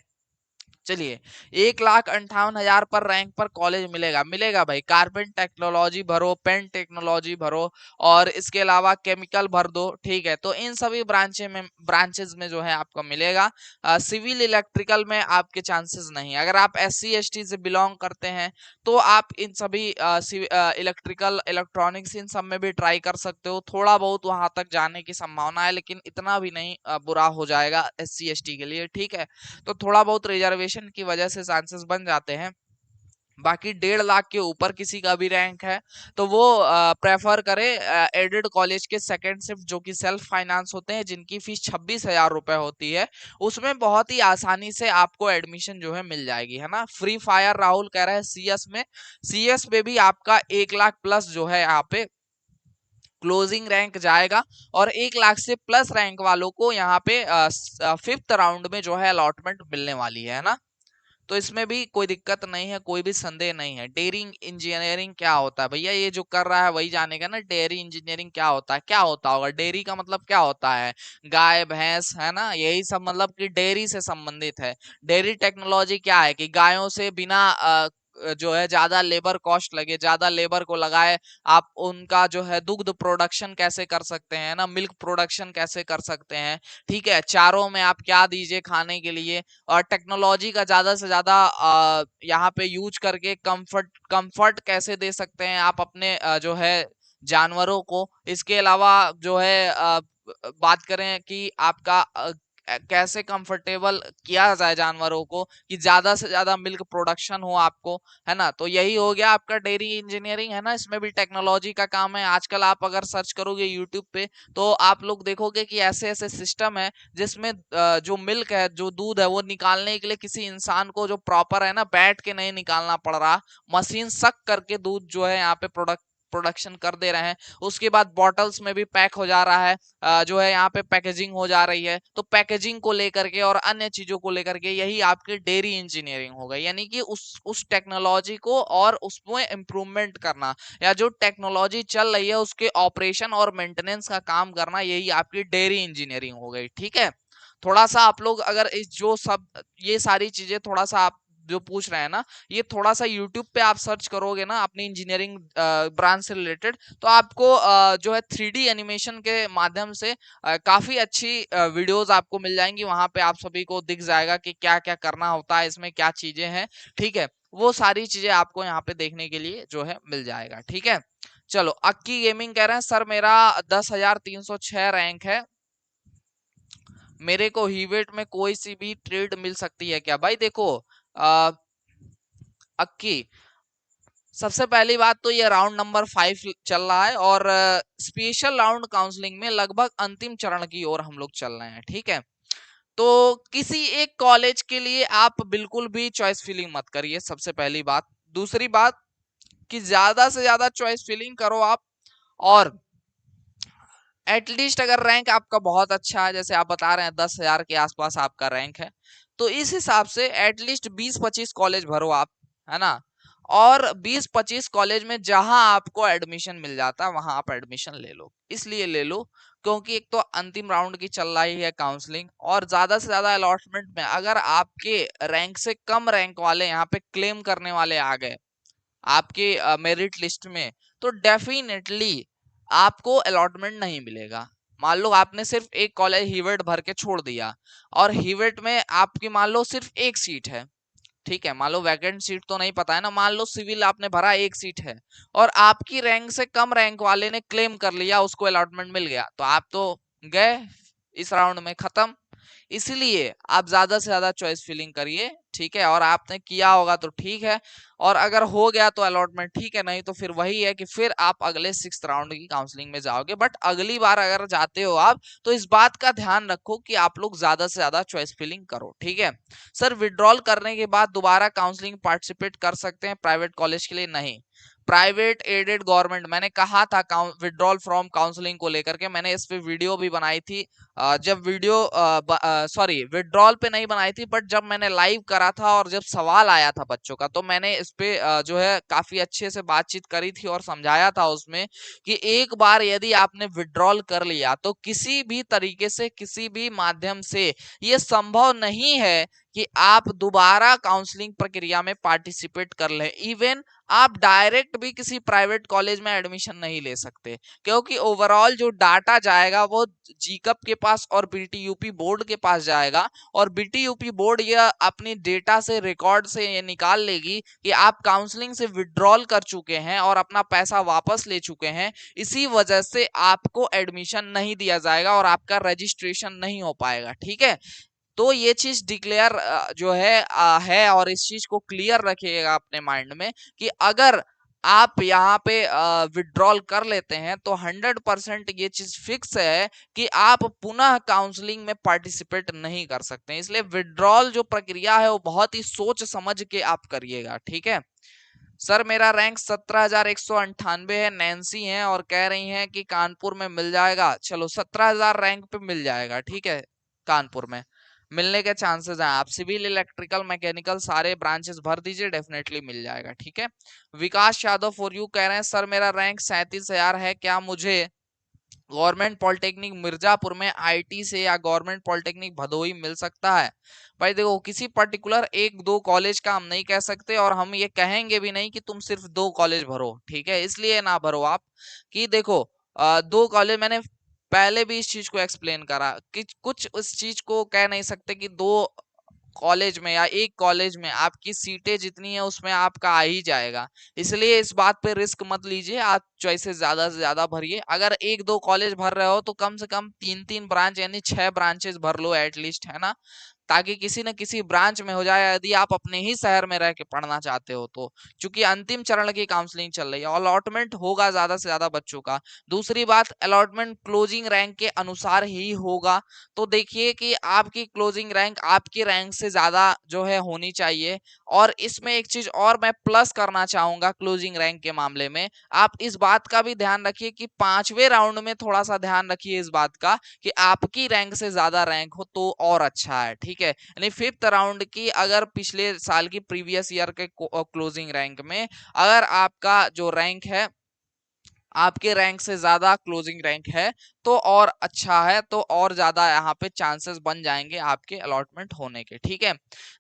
चलिए, 1,58,000 पर रैंक पर कॉलेज मिलेगा, मिलेगा भाई। कार्पेंट टेक्नोलॉजी भरो, पेन टेक्नोलॉजी भरो, और इसके अलावा केमिकल भर दो, ठीक है। तो इन सभी ब्रांचेस में जो है आपको मिलेगा। सिविल इलेक्ट्रिकल में आपके चांसेस नहीं। अगर आप SC ST से बिलोंग करते हैं तो आप इन सभी इलेक्ट्रिकल इलेक्ट्रॉनिक्स इन सब में भी ट्राई कर सकते हो। थोड़ा बहुत वहां तक जाने की संभावना है, लेकिन इतना भी नहीं बुरा हो जाएगा SC ST के लिए, ठीक है। तो थोड़ा बहुत रिजर्वेशन की वजह से चांसेस बन जाते हैं। बाकी 1.5 लाख के ऊपर किसी का भी रैंक है तो वो प्रेफर करे एडेड कॉलेज के सेकंड शिफ्ट, जो कि सेल्फ फाइनेंस होते हैं, जिनकी फीस 26,000 रुपए होती है। उसमें बहुत ही आसानी से आपको एडमिशन जो है मिल जाएगी, है ना। फ्री फायर राहुल कह रहा है CS में भी आपका 1 लाख प्लस जो है यहाँ पे क्लोजिंग रैंक जाएगा, और 1 लाख से प्लस रैंक वालों को यहाँ पे 5th राउंड में जो है अलॉटमेंट मिलने वाली है ना। तो इसमें भी कोई दिक्कत नहीं है, कोई भी संदेह नहीं है। डेयरी इंजीनियरिंग क्या होता है भैया, ये जो कर रहा है वही जानेगा ना। डेयरी इंजीनियरिंग क्या होता है, क्या होता होगा डेयरी का मतलब, क्या होता है? गाय भैंस, है ना, यही सब मतलब कि डेयरी से संबंधित है। डेयरी टेक्नोलॉजी क्या है कि गायों से बिना जो है ज्यादा लेबर कॉस्ट लगे, ज्यादा लेबर को लगाए, आप उनका जो है दुग्ध प्रोडक्शन कैसे कर सकते हैं ना, मिल्क प्रोडक्शन कैसे कर सकते हैं, ठीक है। चारों में आप क्या दीजिए खाने के लिए, और टेक्नोलॉजी का ज्यादा से ज्यादा यहाँ पे यूज करके कंफर्ट कैसे दे सकते हैं आप अपने जो है जानवरों को। इसके अलावा जो है बात करें कि आपका कैसे कंफर्टेबल किया जाए जानवरों को कि ज्यादा से ज्यादा मिल्क प्रोडक्शन हो आपको, है ना। तो यही हो गया आपका डेयरी इंजीनियरिंग, है ना। इसमें भी टेक्नोलॉजी का काम है। आजकल आप अगर सर्च करोगे यूट्यूब पे तो आप लोग देखोगे कि ऐसे ऐसे सिस्टम है जिसमें जो मिल्क है, जो दूध है, वो निकालने के लिए किसी इंसान को जो प्रॉपर है ना बैठ के नहीं निकालना पड़ रहा, मशीन सक करके दूध जो है यहाँ पे प्रोडक्शन कर दे रहे हैं। उसके बाद बॉटल्स में भी पैक हो जा रहा है, जो है यहाँ पे पैकेजिंग हो जा रही है। तो पैकेजिंग को लेकर के और अन्य चीजों को लेकर के यही आपकी डेयरी इंजीनियरिंग हो गई, यानी कि उस टेक्नोलॉजी को और उसमें इम्प्रूवमेंट करना, या जो टेक्नोलॉजी चल रही है उसके ऑपरेशन और मेंटेनेंस का काम करना, यही आपकी डेयरी इंजीनियरिंग हो गई, ठीक है। थोड़ा सा आप लोग अगर इस जो सब ये सारी चीजें थोड़ा सा आप जो पूछ रहे हैं ना, ये थोड़ा सा यूट्यूब पे आप सर्च करोगे ना अपनी इंजीनियरिंग ब्रांच से रिलेटेड, तो आपको जो है 3D एनिमेशन के माध्यम से काफी अच्छी वीडियोस आपको मिल जाएंगी। वहां पे आप सभी को दिख जाएगा कि क्या क्या करना होता है, इसमें क्या चीजें हैं, ठीक है। वो सारी चीजें आपको यहाँ पे देखने के लिए जो है मिल जाएगा, ठीक है। चलो, अक्की गेमिंग कह रहे हैं सर मेरा 10,306 रैंक है, मेरे को हीवेट में कोई सी भी ट्रेड मिल सकती है क्या? भाई देखो आ, अक्की, सबसे पहली बात तो ये राउंड नंबर 5 चल रहा है, और स्पेशल राउंड काउंसलिंग में लगभग अंतिम चरण की ओर हम लोग चल रहे हैं, ठीक है। तो किसी एक कॉलेज के लिए आप बिल्कुल भी चॉइस फीलिंग मत करिए, सबसे पहली बात। दूसरी बात कि ज्यादा से ज्यादा चॉइस फीलिंग करो आप, और एटलीस्ट अगर रैंक आपका बहुत अच्छा है, जैसे आप बता रहे हैं 10,000 के आसपास आपका रैंक है, तो इस हिसाब से एटलीस्ट 20-25 कॉलेज भरो आप, है ना। और 20-25 कॉलेज में जहां आपको एडमिशन मिल जाता है वहां आप एडमिशन ले लो। इसलिए ले लो क्योंकि एक तो अंतिम राउंड की चल रही है काउंसलिंग, और ज्यादा से ज्यादा अलॉटमेंट में अगर आपके रैंक से कम रैंक वाले यहाँ पे क्लेम करने वाले आ गए आपके मेरिट लिस्ट में, तो डेफिनेटली आपको अलॉटमेंट नहीं मिलेगा। मान लो आपने सिर्फ एक कॉलेज हीवेट भर के छोड़ दिया, और हीवेट में आपकी मान लो सिर्फ एक सीट है, ठीक है। मान लो वैकेंट सीट तो नहीं पता है ना, मान लो सिविल आपने भरा एक सीट है, और आपकी रैंक से कम रैंक वाले ने क्लेम कर लिया, उसको अलॉटमेंट मिल गया, तो आप तो गए इस राउंड में, खत्म। इसलिए आप ज्यादा से ज्यादा चॉइस फिलिंग करिए, ठीक है। और आपने किया होगा तो ठीक है, और अगर हो गया तो अलॉटमेंट, ठीक है। नहीं तो फिर वही है कि फिर आप अगले 6th राउंड की काउंसलिंग में जाओगे। बट अगली बार अगर जाते हो आप तो इस बात का ध्यान रखो कि आप लोग ज्यादा से ज्यादा चॉइस फिलिंग करो, ठीक है। सर विड्रॉल करने के बाद दोबारा काउंसलिंग पार्टिसिपेट कर सकते हैं प्राइवेट कॉलेज के लिए? नहीं, प्राइवेट एडेड गवर्नमेंट, मैंने कहा था विड्रॉल फ्रॉम काउंसलिंग को लेकर के, मैंने इस पे वीडियो भी बनाई थी। जब वीडियो सॉरी विड्रॉल पे नहीं बनाई थी, बट जब मैंने लाइव करा था और जब सवाल आया था बच्चों का, तो मैंने इस पे जो है काफी अच्छे से बातचीत करी थी और समझाया था उसमें कि एक बार यदि आपने विड्रॉल कर लिया तो किसी भी तरीके से, किसी भी माध्यम से ये संभव नहीं है कि आप दोबारा काउंसलिंग प्रक्रिया में पार्टिसिपेट कर लें। इवन आप डायरेक्ट भी किसी प्राइवेट कॉलेज में एडमिशन नहीं ले सकते, क्योंकि ओवरऑल जो डाटा जाएगा वो जीकप के पास और बीटीयूपी बोर्ड के पास जाएगा, और बीटीयूपी बोर्ड यह अपनी डेटा से रिकॉर्ड से ये निकाल लेगी कि आप काउंसलिंग से विड्रॉल कर चुके हैं और अपना पैसा वापस ले चुके हैं। इसी वजह से आपको एडमिशन नहीं दिया जाएगा और आपका रजिस्ट्रेशन नहीं हो पाएगा। ठीक है, तो ये चीज डिक्लेयर जो है, और इस चीज को क्लियर रखिएगा अपने माइंड में कि अगर आप यहाँ पे विड्रॉल कर लेते हैं तो 100% ये चीज फिक्स है कि आप पुनः काउंसलिंग में पार्टिसिपेट नहीं कर सकते। इसलिए विड्रॉल जो प्रक्रिया है वो बहुत ही सोच समझ के आप करिएगा। ठीक है, सर मेरा रैंक 17,198 है, नैन्सी हैं और कह रही हैं कि कानपुर में मिल जाएगा। चलो 17,000 रैंक पे मिल जाएगा। ठीक है, कानपुर में मिलने के चांसेस हैं। आप सिविल, इलेक्ट्रिकल, मैकेनिकल सारे ब्रांचेस भर दीजिए, डेफिनेटली मिल जाएगा। ठीक है, विकास यादव फॉर यू कह रहे हैं सर मेरा रैंक 37,000 है, क्या मुझे गवर्नमेंट पॉलिटेक्निक मिर्जापुर में आईटी से या गवर्नमेंट पॉलिटेक्निक भदोही मिल सकता है? भाई देखो, किसी पर्टिकुलर एक दो कॉलेज का हम नहीं कह सकते, और हम ये कहेंगे भी नहीं कि तुम सिर्फ दो कॉलेज भरो। ठीक है, इसलिए ना भरो आप कि देखो, दो कॉलेज मैंने पहले भी इस चीज को एक्सप्लेन करा कि कुछ उस चीज को कह नहीं सकते कि दो कॉलेज में या एक कॉलेज में आपकी सीटें जितनी है उसमें आपका आ ही जाएगा। इसलिए इस बात पे रिस्क मत लीजिए, आप चॉइसेस ज्यादा से ज्यादा भरिए। अगर एक दो कॉलेज भर रहे हो तो कम से कम तीन तीन ब्रांच यानी 6 ब्रांचेस भर लो एटलीस्ट, है ना, ताकि किसी न किसी ब्रांच में हो जाए, यदि आप अपने ही शहर में रह के पढ़ना चाहते हो तो। क्योंकि अंतिम चरण की काउंसलिंग चल रही है, अलॉटमेंट होगा ज्यादा से ज्यादा बच्चों का। दूसरी बात, अलॉटमेंट क्लोजिंग रैंक के अनुसार ही होगा। तो देखिए कि आपकी क्लोजिंग रैंक आपकी रैंक से ज्यादा जो है होनी चाहिए। और इसमें एक चीज और मैं प्लस करना चाहूंगा क्लोजिंग रैंक के मामले में, आप इस बात का भी ध्यान रखिए कि 5वें राउंड में थोड़ा सा ध्यान रखिए इस बात का कि आपकी रैंक से ज्यादा रैंक हो तो और अच्छा है। ठीक है, यानी 5th राउंड की अगर पिछले साल की प्रीवियस ईयर के क्लोजिंग रैंक में अगर आपका जो रैंक है आपके रैंक से ज्यादा क्लोजिंग रैंक है तो और अच्छा है, तो और ज्यादा यहाँ पे चांसेस बन जाएंगे आपके अलॉटमेंट होने के। ठीक है,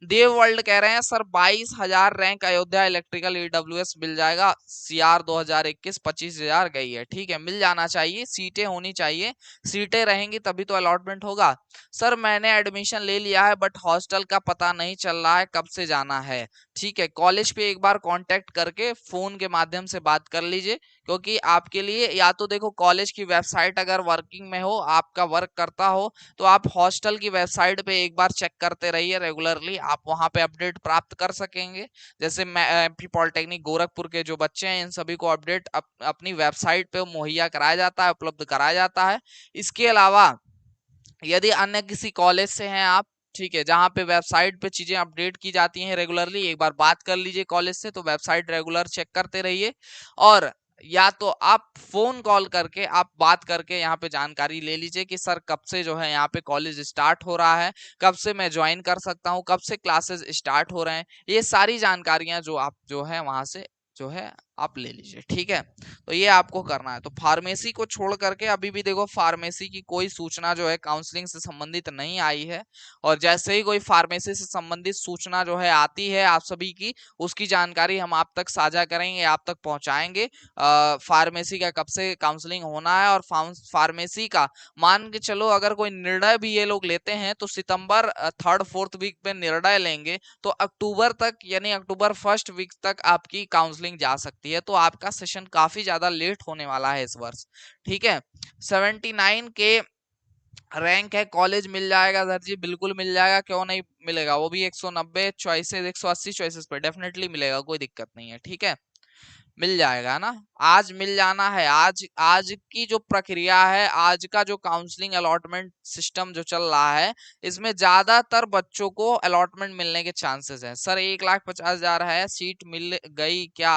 देव वर्ल्ड कह रहे हैं sir 22,000 rank Ayodhya electrical EWS मिल जाएगा, सीआर 2021 25,000 गई है। ठीक है, मिल जाना चाहिए, सीटें होनी चाहिए, सीटें रहेंगी तभी तो अलॉटमेंट होगा। सर मैंने एडमिशन ले लिया है बट हॉस्टल का पता नहीं चल रहा है, कब से जाना है? ठीक है, कॉलेज पे एक बार कांटेक्ट करके फोन के माध्यम से बात कर लीजिए, क्योंकि आपके लिए या तो देखो कॉलेज की वेबसाइट अगर वर्किंग में हो, आपका वर्क करता हो, तो आप हॉस्टल की वेबसाइट पे एक बार चेक करते रहिए रेगुलरली, आप वहां पे अपडेट प्राप्त कर सकेंगे। जैसे मैं एमपी पॉलिटेक्निक गोरखपुर के जो बच्चे हैं इन सभी को अपडेट अपनी वेबसाइट पे मुहैया कराया जाता है, उपलब्ध कराया जाता है। इसके अलावा यदि अन्य किसी कॉलेज से हैं आप, ठीक है, जहाँ पे वेबसाइट पे चीजें अपडेट की जाती हैं रेगुलरली, एक बार बात कर लीजिए कॉलेज से, तो वेबसाइट रेगुलर चेक करते रहिए। और या तो आप फोन कॉल करके आप बात करके यहाँ पे जानकारी ले लीजिए कि सर कब से जो है यहाँ पे कॉलेज स्टार्ट हो रहा है, कब से मैं ज्वाइन कर सकता हूँ, कब से क्लासेस स्टार्ट हो रहे हैं, ये सारी जानकारियां जो आप जो है वहां से जो है आप ले लीजिए। ठीक है, तो ये आपको करना है। तो फार्मेसी को छोड़ करके अभी भी देखो फार्मेसी की कोई सूचना जो है काउंसलिंग से संबंधित नहीं आई है, और जैसे ही कोई फार्मेसी से संबंधित सूचना जो है आती है आप सभी की, उसकी जानकारी हम आप तक साझा करेंगे, आप तक पहुंचाएंगे। फार्मेसी का कब से काउंसलिंग होना है, और फार्मेसी का मान के चलो अगर कोई निर्णय भी ये लोग लेते हैं तो सितंबर 3rd-4th वीक में निर्णय लेंगे, तो अक्टूबर तक यानी अक्टूबर 1st वीक तक आपकी काउंसलिंग जा सकती है। तो आपका सेशन काफी ज्यादा लेट होने वाला है इस वर्ष। ठीक है, 79 के रैंक है, कॉलेज मिल जाएगा सर जी, बिल्कुल मिल जाएगा, क्यों नहीं मिलेगा, वो भी 190 चॉइसेस 180 चॉइसेस पे डेफिनेटली मिलेगा, कोई दिक्कत नहीं है। ठीक है, मिल जाएगा ना, आज मिल जाना है। आज आज की जो प्रक्रिया है, आज का जो काउंसलिंग अलॉटमेंट सिस्टम जो चल रहा है, इसमें ज्यादातर बच्चों को अलॉटमेंट मिलने के चांसेस हैं। सर 1,50,000 है, सीट मिल गई क्या,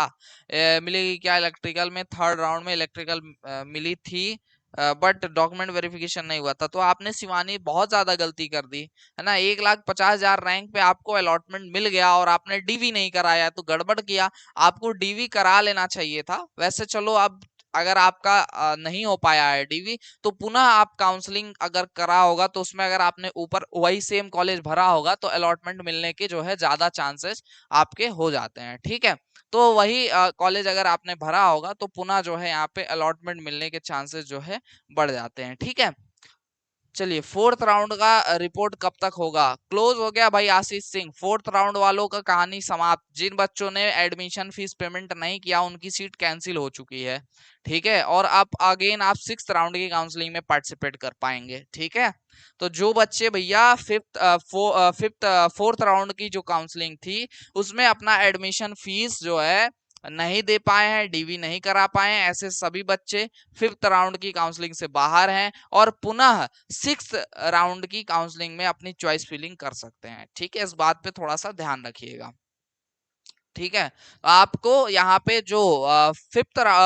मिलेगी क्या इलेक्ट्रिकल में? 3rd राउंड में इलेक्ट्रिकल मिली थी बट डॉक्यूमेंट वेरिफिकेशन नहीं हुआ था। तो आपने शिवानी बहुत ज्यादा गलती कर दी है ना, 1,50,000 रैंक पे आपको अलॉटमेंट मिल गया और आपने डीवी नहीं कराया, तो गड़बड़ किया। आपको डीवी करा लेना चाहिए था। वैसे चलो अब अगर आपका नहीं हो पाया है डीवी, तो पुनः आप काउंसलिंग अगर करा होगा तो उसमें अगर आपने ऊपर वही सेम कॉलेज भरा होगा तो अलॉटमेंट मिलने के जो है ज्यादा चांसेस आपके हो जाते हैं। ठीक है, तो वही कॉलेज अगर आपने भरा होगा तो पुनः जो है यहाँ पे अलॉटमेंट मिलने के चांसेस जो है बढ़ जाते हैं। ठीक है, चलिए फोर्थ राउंड का रिपोर्ट कब तक होगा? क्लोज हो गया भाई आशीष सिंह, फोर्थ राउंड वालों का कहानी समाप्त। जिन बच्चों ने एडमिशन फीस पेमेंट नहीं किया उनकी सीट कैंसिल हो चुकी है। ठीक है, और अब अगेन आप सिक्स राउंड की काउंसलिंग में पार्टिसिपेट कर पाएंगे। ठीक है, तो जो बच्चे भैया फिफ्थ फोर्थ राउंड की जो काउंसलिंग थी उसमें अपना एडमिशन फीस जो है नहीं दे पाए हैं, डीवी नहीं करा पाए हैं, ऐसे सभी बच्चे फिफ्थ राउंड की काउंसलिंग से बाहर हैं और पुनः सिक्स राउंड की काउंसलिंग में अपनी चॉइस फिलिंग कर सकते हैं। ठीक है, इस बात पे थोड़ा सा ध्यान रखिएगा। ठीक है, तो आपको यहाँ पे जो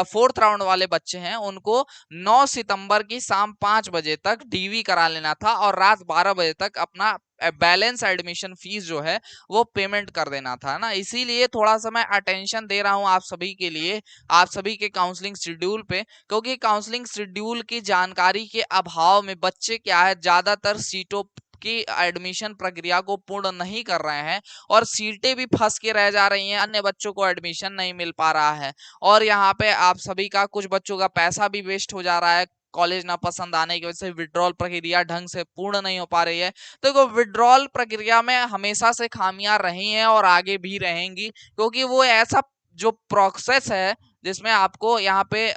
फोर्थ राउंड वाले बच्चे हैं उनको 9 सितंबर की शाम 5 बजे तक डीवी करा लेना था और रात 12 बजे तक अपना बैलेंस एडमिशन फीस जो है वो पेमेंट कर देना था ना। इसीलिए थोड़ा सा मैं अटेंशन दे रहा हूँ आप सभी के लिए, आप सभी के काउंसलिंग शेड्यूल पे, क्योंकि काउंसलिंग शेड्यूल की जानकारी के अभाव में बच्चे क्या है ज्यादातर सीटों की एडमिशन प्रक्रिया को पूर्ण नहीं कर रहे हैं और सीटें भी फंस के रह जा रही हैं, अन्य बच्चों को एडमिशन नहीं मिल पा रहा है और यहाँ पे आप सभी का कुछ बच्चों का पैसा भी वेस्ट हो जा रहा है कॉलेज ना पसंद आने की वजह से। विड्रॉल प्रक्रिया ढंग से पूर्ण नहीं हो पा रही है। तो देखो विड्रॉल प्रक्रिया में हमेशा से खामियां रही हैं और आगे भी रहेंगी, क्योंकि वो ऐसा जो प्रोसेस है जिसमें आपको यहाँ पे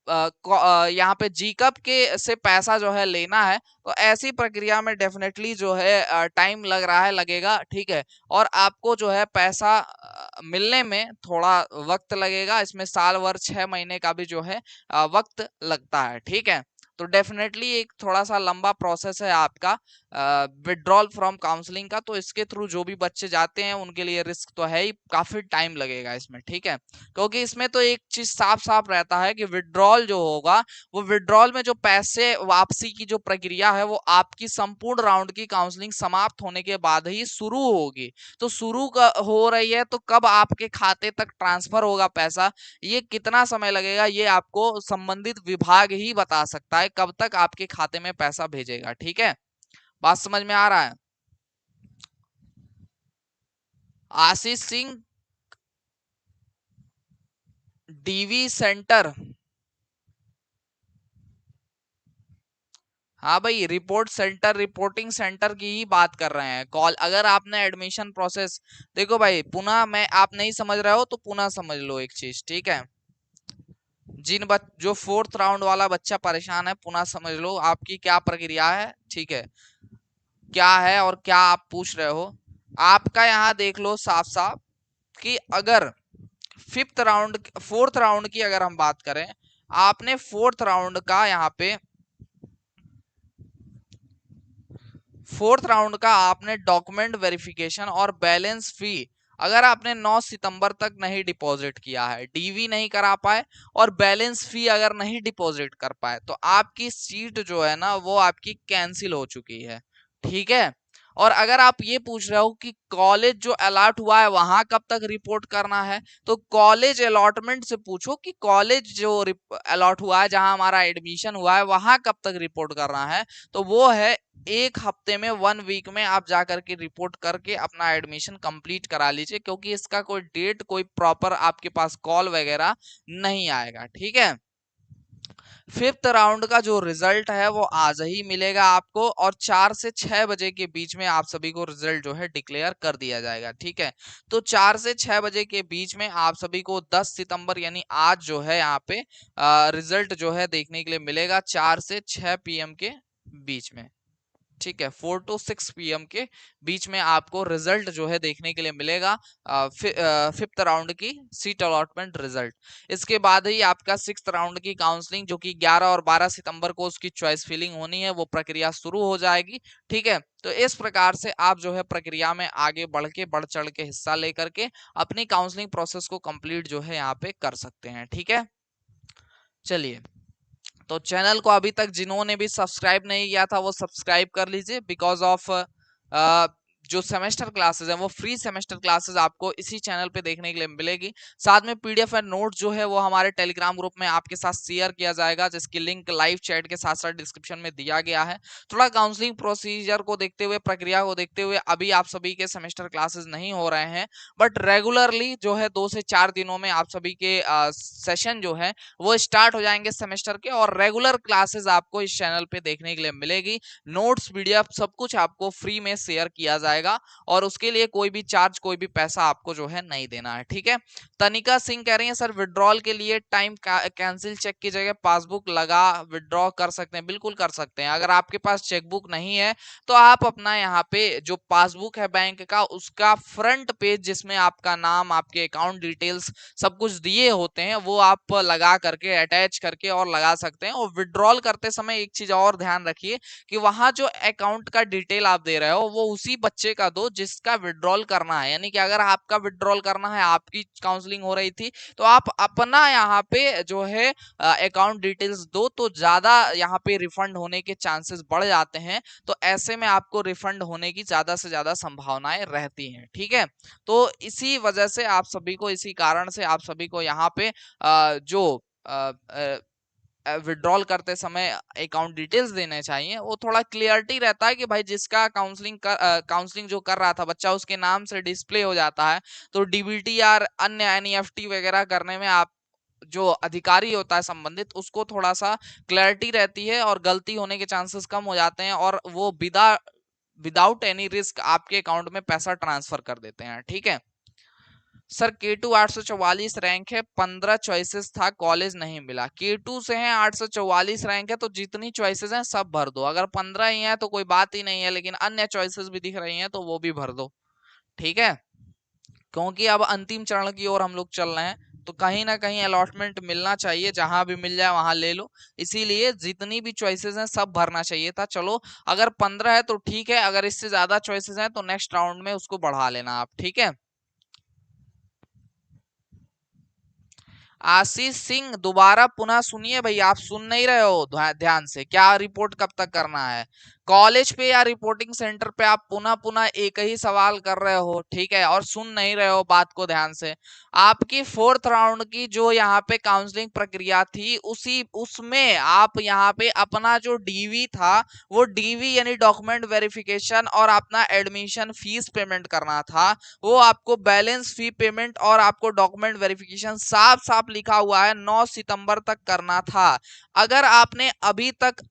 यहाँ पे जीकप के से पैसा जो है लेना है, तो ऐसी प्रक्रिया में डेफिनेटली जो है टाइम लग रहा है, लगेगा। ठीक है, और आपको जो है पैसा मिलने में थोड़ा वक्त लगेगा, इसमें साल भर 6 महीने का भी जो है वक्त लगता है। ठीक है, तो डेफिनेटली एक थोड़ा सा लंबा प्रोसेस है आपका विड्रॉल फ्रॉम काउंसलिंग का, तो इसके थ्रू जो भी बच्चे जाते हैं उनके लिए रिस्क तो है ही, काफी टाइम लगेगा इसमें। ठीक है, क्योंकि इसमें तो एक चीज साफ साफ रहता है कि विड्रॉल जो होगा वो विड्रॉल में जो पैसे वापसी की जो प्रक्रिया है वो आपकी संपूर्ण राउंड की काउंसलिंग समाप्त होने के बाद ही शुरू होगी। तो शुरू हो रही है तो कब आपके खाते तक ट्रांसफर होगा पैसा, ये कितना समय लगेगा, ये आपको संबंधित विभाग ही बता सकता है कब तक आपके खाते में पैसा भेजेगा। ठीक है, बात समझ में आ रहा है? आशीष सिंह, डीवी सेंटर, हाँ भाई रिपोर्ट सेंटर, रिपोर्टिंग सेंटर की ही बात कर रहे हैं। कॉल अगर आपने एडमिशन प्रोसेस, देखो भाई पुनः मैं, आप नहीं समझ रहे हो तो पुनः समझ लो एक चीज। ठीक है, जो फोर्थ राउंड वाला बच्चा परेशान है पुनः समझ लो आपकी क्या प्रक्रिया है। ठीक है, क्या है और क्या आप पूछ रहे हो, आपका यहाँ देख लो साफ साफ कि अगर फोर्थ राउंड की अगर हम बात करें, आपने फोर्थ राउंड का यहाँ पे फोर्थ राउंड का आपने डॉक्यूमेंट वेरिफिकेशन और बैलेंस फी अगर आपने 9 सितंबर तक नहीं डिपॉजिट किया है, डीवी नहीं करा पाए और बैलेंस फी अगर नहीं डिपॉजिट कर पाए, तो आपकी सीट जो है ना वो आपकी कैंसिल हो चुकी है। ठीक है, और अगर आप ये पूछ रहे हो कि कॉलेज जो अलॉट हुआ है वहां कब तक रिपोर्ट करना है, तो कॉलेज अलॉटमेंट से पूछो कि कॉलेज जो अलॉट हुआ है जहां हमारा एडमिशन हुआ है वहां कब तक रिपोर्ट करना है, तो वो है एक हफ्ते में, 1 वीक में आप जा करके रिपोर्ट करके अपना एडमिशन कंप्लीट करा लीजिए, क्योंकि इसका कोई डेट कोई प्रॉपर आपके पास कॉल वगैरह नहीं आएगा। ठीक है, फिफ्थ राउंड का जो रिजल्ट है वो आज ही मिलेगा आपको और 4 से 6 बजे के बीच में आप सभी को रिजल्ट जो है डिक्लेयर कर दिया जाएगा। ठीक है, तो 4 से 6 बजे के बीच में आप सभी को 10 सितंबर यानी आज जो है यहाँ पे रिजल्ट जो है देखने के लिए मिलेगा 4 से 6 PM के बीच में। ठीक है, 4 to 6 PM के बीच में आपको रिजल्ट जो है देखने के लिए मिलेगा फिफ्थ राउंड की सीट अलॉटमेंट रिजल्ट। इसके बाद ही आपका सिक्स राउंड की काउंसलिंग जो कि 11 और 12 सितंबर को उसकी चॉइस फिलिंग होनी है वो प्रक्रिया शुरू हो जाएगी। ठीक है, तो इस प्रकार से आप जो है प्रक्रिया में आगे बढ़ चढ़ के हिस्सा लेकर के अपनी काउंसलिंग प्रोसेस को कंप्लीट जो है यहाँ पे कर सकते हैं। ठीक है, चलिए, तो चैनल को अभी तक जिन्होंने भी सब्सक्राइब नहीं किया था वो सब्सक्राइब कर लीजिए, बिकॉज ऑफ जो सेमेस्टर क्लासेस है वो फ्री सेमेस्टर क्लासेस आपको इसी चैनल पे देखने के लिए मिलेगी। साथ में पीडीएफ एंड नोट जो है वो हमारे टेलीग्राम ग्रुप में आपके साथ शेयर किया जाएगा, जिसकी लिंक लाइव चैट के साथ साथ डिस्क्रिप्शन में दिया गया है। थोड़ा काउंसलिंग प्रोसीजर को देखते हुए, प्रक्रिया को देखते हुए अभी आप सभी के सेमेस्टर क्लासेस नहीं हो रहे हैं, बट रेगुलरली जो है 2 से 4 दिनों में आप सभी के सेशन जो है वो स्टार्ट हो जाएंगे सेमेस्टर के, और रेगुलर क्लासेस आपको इस चैनल पे देखने के लिए मिलेगी। नोट्स, पीडीएफ सब कुछ आपको फ्री में शेयर किया जाएगा, और उसके लिए कोई भी चार्ज, कोई भी पैसा आपको जो है नहीं देना है, ठीक है। तनिका सिंह कह रही है सर विड्रॉल के लिए टाइम कैंसिल चेक की जगह पासबुक लगा विड्रॉ कर सकते हैं? बिल्कुल कर सकते हैं। अगर आपके पास चेकबुक नहीं है तो आप अपना यहाँ पे जो पासबुक है बैंक का, उसका फ्रंट पेज जिसमें आपका नाम, आपके अकाउंट डिटेल्स सब कुछ दिए होते हैं, वो आप लगा करके, अटैच करके और लगा सकते हैं। और विड्रॉल करते समय एक चीज और ध्यान रखिए कि वहां जो अकाउंट का डिटेल आप दे रहे हो वो उसी बच्चे का दो जिसका विड्रॉल करना है। यानी कि अगर आपका विड्रॉल करना है, आपकी काउंसलिंग हो रही थी, तो आप अपना यहाँ पे जो है अकाउंट डिटेल्स दो, तो ज्यादा यहाँ पे रिफंड होने के चांसेस बढ़ जाते हैं। तो ऐसे में आपको रिफंड होने की ज्यादा से ज्यादा संभावनाएं रहती हैं, ठीक है। तो इसी वजह से आप सभी को, इसी कारण से आप सभी को यहाँ पे जो विड्रॉल करते समय अकाउंट डिटेल्स देने चाहिए। वो थोड़ा क्लियरिटी रहता है कि भाई जिसका काउंसलिंग जो कर रहा था बच्चा, उसके नाम से डिस्प्ले हो जाता है, तो डीबीटी या अन्य एनईएफटी वगैरह करने में आप जो अधिकारी होता है संबंधित, उसको थोड़ा सा क्लैरिटी रहती है और गलती होने के चांसेस कम हो जाते हैं, और वो विदाउट एनी रिस्क आपके अकाउंट में पैसा ट्रांसफर कर देते हैं, ठीक है। सर K2 844 रैंक है, 15 चॉइसेस था, कॉलेज नहीं मिला। K2 से है, 844 रैंक है, तो जितनी चॉइसेस हैं सब भर दो। अगर 15 ही है तो कोई बात ही नहीं है, लेकिन अन्य चॉइसेस भी दिख रही हैं तो वो भी भर दो, ठीक है। क्योंकि अब अंतिम चरण की ओर हम लोग चल रहे हैं, तो कहीं ना कहीं अलॉटमेंट मिलना चाहिए, जहां भी मिल जाए वहां ले लो। इसीलिए जितनी भी चॉइसेस हैं सब भरना चाहिए था। चलो, अगर 15 है तो ठीक है, अगर इससे ज्यादा चॉइसेस हैं तो नेक्स्ट राउंड में उसको बढ़ा लेना आप, ठीक है। आशीष सिंह दोबारा पुनः सुनिए भाई, आप सुन नहीं रहे हो ध्यान से। क्या रिपोर्ट कब तक करना है? कॉलेज पे या रिपोर्टिंग सेंटर पे आप पुनः पुनः एक ही सवाल कर रहे हो, ठीक है, और सुन नहीं रहे हो बात को ध्यान से। आपकी 4th राउंड की जो यहाँ पे काउंसलिंग प्रक्रिया थी, उसमें आप यहाँ पे अपना जो डीवी था, वो डीवी यानी डॉक्यूमेंट वेरिफिकेशन और अपना एडमिशन फीस पेमेंट करना था। वो आपको बैलेंस फी पेमेंट और आपको डॉक्यूमेंट वेरिफिकेशन साफ साफ लिखा हुआ है 9 सितंबर तक करना था। अगर आपने अभी तक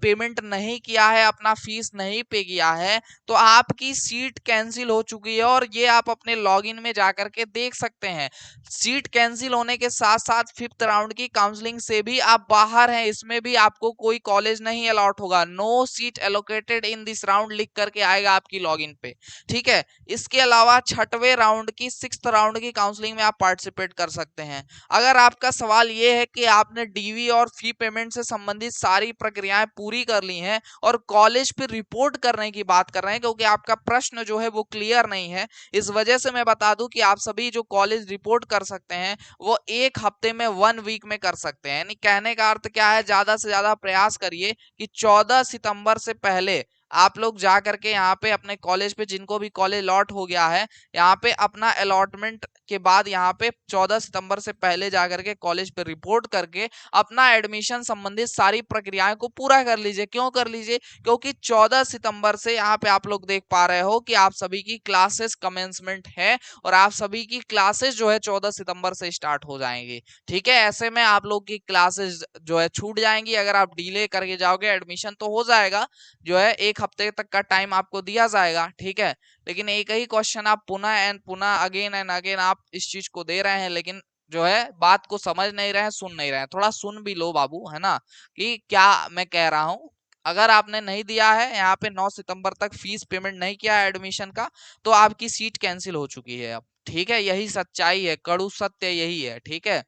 पेमेंट नहीं किया है, अपना फीस नहीं पे किया है, तो आपकी सीट कैंसिल हो चुकी है, और ये आप अपने लॉगिन में जाकर के देख सकते हैं। सीट कैंसिल होने के साथ साथ 5th राउंड की काउंसलिंग से भी आप बाहर हैं, इसमें भी आपको कोई कॉलेज नहीं अलॉट होगा। No seat allocated in this round लिख करके आएगा आपकी लॉगिन पे, ठीक है। इसके अलावा 6वें राउंड की, 6th राउंड की काउंसलिंग में आप पार्टिसिपेट कर सकते हैं। अगर आपका सवाल ये है कि आपने डीवी और फी पेमेंट से संबंधित सारी प्रक्रियाएं पूरी कर ली हैं और कॉलेज पे रिपोर्ट करने की बात कर रहे हैं, क्योंकि आपका प्रश्न जो है वो क्लियर नहीं है, इस वजह से मैं बता दूं कि आप सभी जो कॉलेज रिपोर्ट कर सकते हैं वो 1 हफ्ते में, 1 वीक में कर सकते हैं। यानी कहने का अर्थ क्या है, ज्यादा से ज्यादा प्रयास करिए कि 14 सितंबर से पहले आप लोग जा करके यहाँ पे अपने कॉलेज पे, जिनको भी कॉलेज लॉट हो गया है, यहाँ पे अपना अलॉटमेंट के बाद यहाँ पे 14 सितंबर से पहले जा करके कॉलेज पे रिपोर्ट करके अपना एडमिशन संबंधित सारी प्रक्रियाएं को पूरा कर लीजिए। क्यों कर लीजिए? क्योंकि 14 सितंबर से यहाँ पे आप लोग देख पा रहे हो कि आप सभी की क्लासेस कमेंसमेंट है, और आप सभी की क्लासेस जो है 14 सितंबर से स्टार्ट हो जाएंगी, ठीक है। ऐसे में आप लोग की क्लासेस जो है छूट जाएंगी। अगर आप डिले करके जाओगे, एडमिशन तो हो जाएगा, जो है 1 हफ्ते तक का टाइम आपको दिया जाएगा, ठीक है। लेकिन एक ही क्वेश्चन आप पुनः एंड पुनः, अगेन एंड अगेन आप इस चीज को दे रहे हैं, लेकिन जो है बात को समझ नहीं रहे हैं, सुन नहीं रहे हैं। थोड़ा सुन भी लो बाबू, है ना, कि क्या मैं कह रहा हूँ। अगर आपने नहीं दिया है यहाँ पे 9 सितंबर तक फीस पेमेंट नहीं किया है एडमिशन का, तो आपकी सीट कैंसिल हो चुकी है अब, ठीक है। यही सच्चाई है, कड़ू सत्य यही है, ठीक है।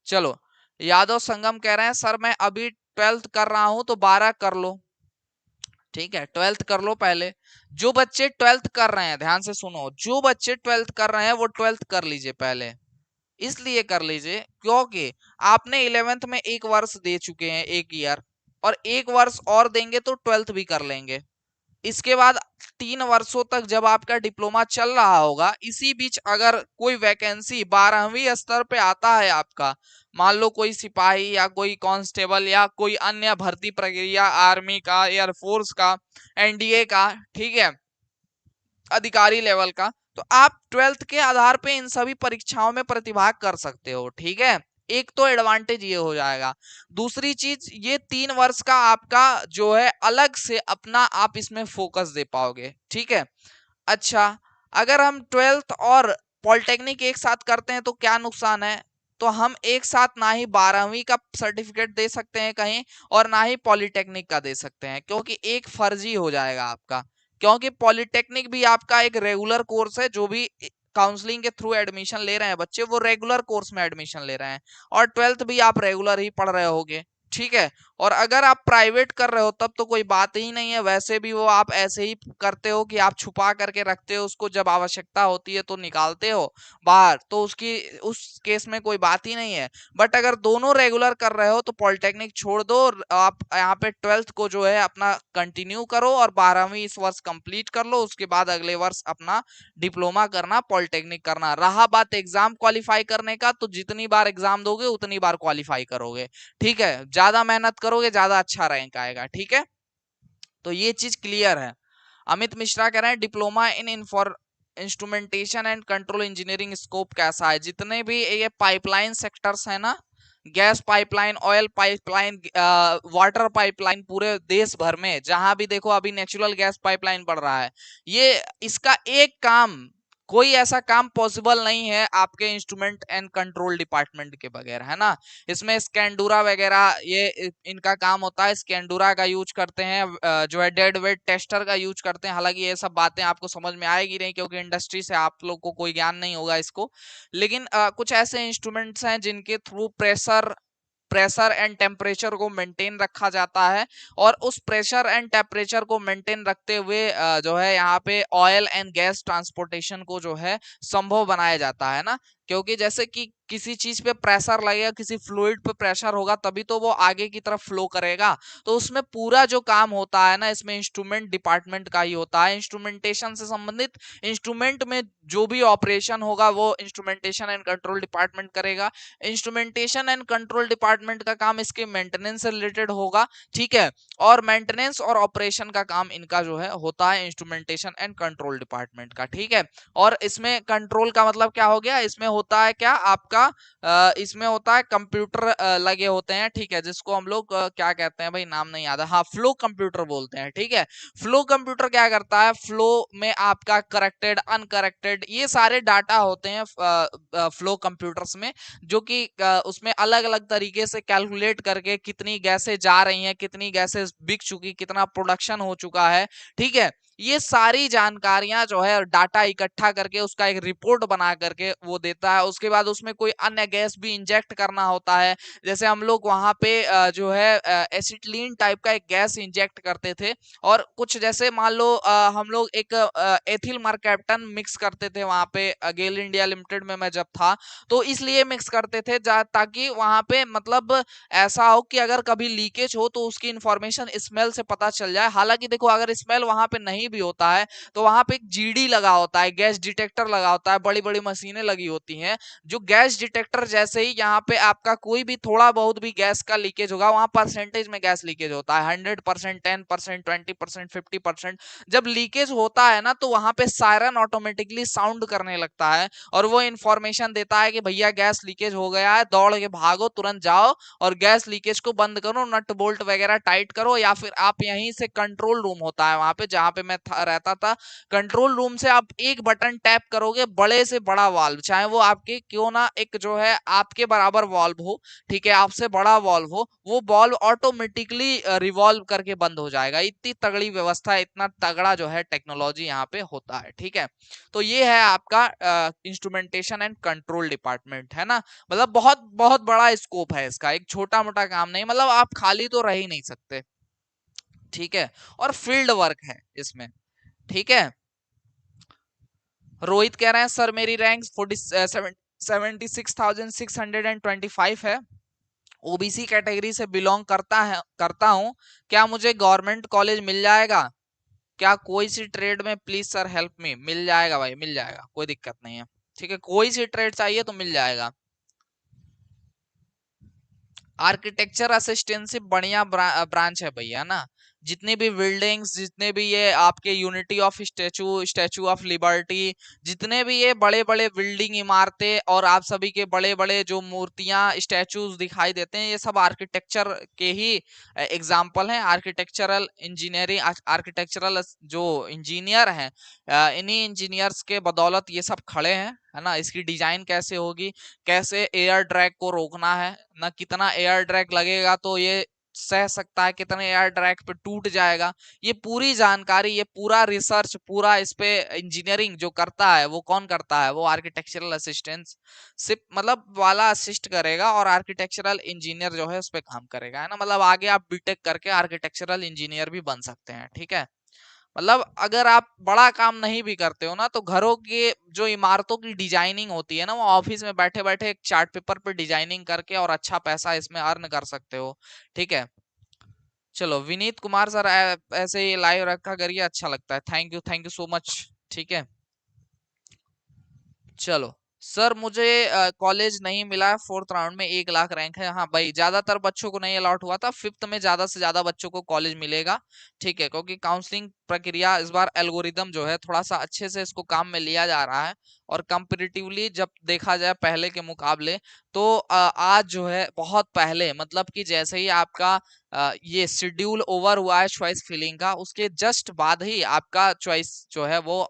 चलो, यादव संगम कह रहे हैं सर मैं अभी 12th कर रहा हूं तो 12 कर लो, ठीक है। 12th कर लो पहले। जो बच्चे 12th कर रहे हैं, ध्यान से सुनो, जो बच्चे 12th कर रहे हैं वो 12th कर लीजिए पहले। इसलिए कर लीजिए क्योंकि आपने 11th में 1 वर्ष दे चुके हैं, 1 ईयर, और 1 वर्ष और देंगे तो 12th भी कर लेंगे। इसके बाद 3 वर्षों तक जब आपका डिप्लोमा चल रहा होगा, इसी बीच अगर कोई वैकेंसी 12वीं स्तर पे आता है आपका, मान लो कोई सिपाही या कोई कांस्टेबल या कोई अन्य भर्ती प्रक्रिया, आर्मी का, एयरफोर्स का, एनडीए का, ठीक है, अधिकारी लेवल का, तो आप 12th के आधार पे इन सभी परीक्षाओं में प्रतिभाग कर सकते हो, ठीक है। एक तो एडवांटेज ये हो जाएगा। दूसरी चीज, ये 3 वर्ष का आपका जो है अलग से अपना आप इसमें फोकस दे पाओगे, ठीक है। अच्छा, अगर हम 12th और पॉलिटेक्निक एक साथ करते हैं तो क्या नुकसान है? तो हम एक साथ ना ही 12वीं का सर्टिफिकेट दे सकते हैं कहीं, और ना ही पॉलिटेक्निक का दे सकते हैं, क्योंकि एक फर्जी हो जाएगा आपका। क्योंकि पॉलिटेक्निक भी आपका एक रेगुलर कोर्स है, जो भी काउंसलिंग के थ्रू एडमिशन ले रहे हैं बच्चे, वो रेगुलर कोर्स में एडमिशन ले रहे हैं, और 12th भी आप रेगुलर ही पढ़ रहे होगे, ठीक है। और अगर आप प्राइवेट कर रहे हो तब तो कोई बात ही नहीं है, वैसे भी वो आप ऐसे ही करते हो कि आप छुपा करके रखते हो उसको, जब आवश्यकता होती है तो निकालते हो बाहर, तो उसकी उस केस में कोई बात ही नहीं है। बट अगर दोनों रेगुलर कर रहे हो तो पॉलिटेक्निक छोड़ दो, और आप यहाँ पे 12th को जो है अपना कंटिन्यू करो, और 12वीं इस वर्ष कंप्लीट कर लो, उसके बाद अगले वर्ष अपना डिप्लोमा करना, पॉलिटेक्निक करना। रहा बात एग्जाम क्वालिफाई करने का, तो जितनी बार एग्जाम दोगे उतनी बार क्वालिफाई करोगे, ठीक है। ज्यादा मेहनत करोगे ज्यादा अच्छा रैंक आएगा, ठीक है। तो ये चीज क्लियर है। अमित मिश्रा कह रहे हैं diploma in instrumentation and control engineering scope कैसा है? जितने भी ये पाइपलाइन सेक्टर्स है ना, gas pipeline, oil pipeline, water pipeline, पूरे देश भर में जहां भी देखो अभी नेचुरल गैस पाइपलाइन बढ़ रहा है, ये इसका एक काम, कोई ऐसा काम पॉसिबल नहीं है आपके इंस्ट्रूमेंट एंड कंट्रोल डिपार्टमेंट के बगैर, है ना। इसमें स्कैंडूरा वगैरह ये इनका काम होता है, स्कैंडूरा का यूज करते हैं, जो है डेड वेट टेस्टर का यूज करते हैं। हालांकि ये सब बातें आपको समझ में आएगी नहीं, क्योंकि इंडस्ट्री से आप लोग को कोई ज्ञान नहीं होगा इसको। लेकिन कुछ ऐसे इंस्ट्रूमेंट्स हैं जिनके through pressure pressure and temperature को मेंटेन रखा जाता है, और उस प्रेशर एंड टेम्परेचर को मेंटेन रखते हुए जो है यहाँ पे ऑयल एंड गैस ट्रांसपोर्टेशन को जो है संभव बनाया जाता है ना। क्योंकि जैसे कि किसी चीज पे प्रेशर लगेगा, किसी फ्लूइड पे प्रेशर होगा, तभी तो वो आगे की तरफ फ्लो करेगा। तो उसमें पूरा जो काम होता है ना, इसमें इंस्ट्रूमेंट डिपार्टमेंट का ही होता है। इंस्ट्रूमेंटेशन से संबंधित, इंस्ट्रूमेंट में जो भी ऑपरेशन होगा वो इंस्ट्रूमेंटेशन एंड कंट्रोल डिपार्टमेंट करेगा। इंस्ट्रूमेंटेशन एंड कंट्रोल डिपार्टमेंट का काम इसके मेंटेनेंस से रिलेटेड होगा, ठीक है। और मेंटेनेंस और ऑपरेशन का काम इनका जो है होता है इंस्ट्रूमेंटेशन एंड कंट्रोल डिपार्टमेंट का, ठीक है। और इसमें कंट्रोल का मतलब क्या हो गया? इसमें होता है क्या आपका, इसमें होता है कंप्यूटर लगे होते हैं, ठीक है, जिसको हम लोग क्या कहते हैं भाई, नाम नहीं याद है, हाँ, फ्लो कंप्यूटर बोलते हैं, ठीक है। फ्लो कंप्यूटर क्या करता है? फ्लो में आपका करेक्टेड, अनकरेक्टेड, ये सारे डाटा होते हैं फ्लो कंप्यूटर्स में, जो कि उसमें अलग अलग तरीके से कैलकुलेट करके कितनी गैसें जा रही हैं, कितनी गैसें बिक चुकी, कितना प्रोडक्शन हो चुका है, ठीक है। ये सारी जानकारियां जो है डाटा इकट्ठा करके उसका एक रिपोर्ट बना करके वो देता है। उसके बाद उसमें कोई अन्य गैस भी इंजेक्ट करना होता है। जैसे हम लोग वहां पे जो है एसिटिलीन टाइप का एक गैस इंजेक्ट करते थे, और कुछ जैसे मान लो हम लोग एक एथिल मर्कैप्टन मिक्स करते थे वहां पे, गेल इंडिया लिमिटेड में मैं जब था, तो इसलिए मिक्स करते थे ताकि वहां पे मतलब ऐसा हो कि अगर कभी लीकेज हो तो उसकी इंफॉर्मेशन स्मेल से पता चल जाए। हालांकि देखो अगर स्मेल वहां पे नहीं भी होता है तो वहां पे एक जीडी लगा होता है, गैस डिटेक्टर लगा होता है, बड़ी बड़ी मशीनें लगी होती हैं, जो गैस डिटेक्टर जैसे ही यहाँ पे आपका कोई भी थोड़ा बहुत भी गैस का लीकेज होगा, वहां परसेंटेज में गैस लीकेज होता है, 100%, 10%, 20%, 50%। जब लीकेज होता है ना तो वहां पे सायरन ऑटोमेटिकली साउंड करने लगता है, और वो इंफॉर्मेशन देता है कि भैया गैस लीकेज हो गया है, दौड़ के भागो, तुरंत जाओ और गैस लीकेज को बंद करो, नट बोल्ट वगैरह टाइट करो, या फिर आप यहीं से कंट्रोल रूम होता है वहां पे जहां पे मैं रहता था, कंट्रोल रूम से आप एक बटन टैप करोगे, बड़े से बड़ा वाल्व, चाहे वो आपके क्यों ना एक जो है आपके बराबर वाल्व हो, ठीक है, आपसे बड़ा वाल्व हो, वो वाल्व ऑटोमेटिकली रिवॉल्व करके बंद हो जाएगा। इतनी तगड़ी व्यवस्था है, इतना तगड़ा जो है टेक्नोलॉजी यहाँ पे होता है, ठीक है। तो ये है आपका इंस्ट्रूमेंटेशन एंड कंट्रोल डिपार्टमेंट, है ना। मतलब बहुत बहुत बड़ा स्कोप है इसका, एक छोटा मोटा काम नहीं, मतलब आप खाली तो रह ही नहीं सकते, ठीक है। और फील्ड वर्क है इसमें, ठीक है। रोहित कह रहे हैं सर मेरी रैंक 76,625 है, ओबीसी कैटेगरी से बिलोंग करता हूं, क्या मुझे गवर्नमेंट कॉलेज मिल जाएगा? क्या कोई सी ट्रेड में प्लीज सर हेल्प मी, मिल जाएगा भाई, मिल जाएगा, कोई दिक्कत नहीं है। ठीक है, कोई सी ट्रेड चाहिए तो मिल जाएगा। आर्किटेक्चर असिस्टेंसी बढ़िया ब्रांच है भैया ना। जितनी भी बिल्डिंग्स, जितने भी ये आपके unity of statute, statue of liberty, जितने भी ये बड़े बड़े बिल्डिंग इमारतें और आप सभी के बड़े बड़े जो मूर्तियां स्टैचूज दिखाई देते हैं, ये सब आर्किटेक्चर के ही एग्जाम्पल हैं। आर्किटेक्चरल इंजीनियरिंग, आर्किटेक्चरल जो इंजीनियर हैं, इन्हीं इंजीनियर्स के बदौलत ये सब खड़े हैं, है ना। इसकी डिजाइन कैसे होगी, कैसे एयर ड्रैग को रोकना है ना, कितना एयर ड्रैग लगेगा तो ये सह सकता है, कितने एयर ड्रैग पे टूट जाएगा, ये पूरी जानकारी, ये पूरा रिसर्च, पूरा इस पे इंजीनियरिंग जो करता है वो कौन करता है, वो आर्किटेक्चरल असिस्टेंट सिर्फ मतलब वाला असिस्ट करेगा, और आर्किटेक्चरल इंजीनियर जो है उस पे काम करेगा, है ना। मतलब आगे आप बीटेक करके आर्किटेक्चरल इंजीनियर भी बन सकते हैं। ठीक है, मतलब अगर आप बड़ा काम नहीं भी करते हो ना, तो घरों के जो इमारतों की डिजाइनिंग होती है ना, वो ऑफिस में बैठे बैठे एक चार्ट पेपर पे डिजाइनिंग करके और अच्छा पैसा इसमें अर्न कर सकते हो। ठीक है, चलो विनीत कुमार सर, ऐसे ही लाइव रखा करिए, अच्छा लगता है। Thank you so much. ठीक है, चलो सर, मुझे कॉलेज नहीं मिला है, फोर्थ राउंड में 1 लाख रैंक है। हाँ भाई, ज्यादातर बच्चों को नहीं अलॉट हुआ था, फिफ्थ में ज्यादा से ज्यादा बच्चों को कॉलेज मिलेगा। ठीक है, क्योंकि काउंसलिंग प्रक्रिया इस बार एल्गोरिदम जो है थोड़ा सा अच्छे से इसको काम में लिया जा रहा है, और कंपेरेटिवली जब देखा जाए पहले के मुकाबले, तो आज जो है बहुत पहले, मतलब कि जैसे ही आपका ये शेड्यूल ओवर हुआ है चॉइस फिलिंग का, उसके जस्ट बाद ही आपका चॉइस जो है वो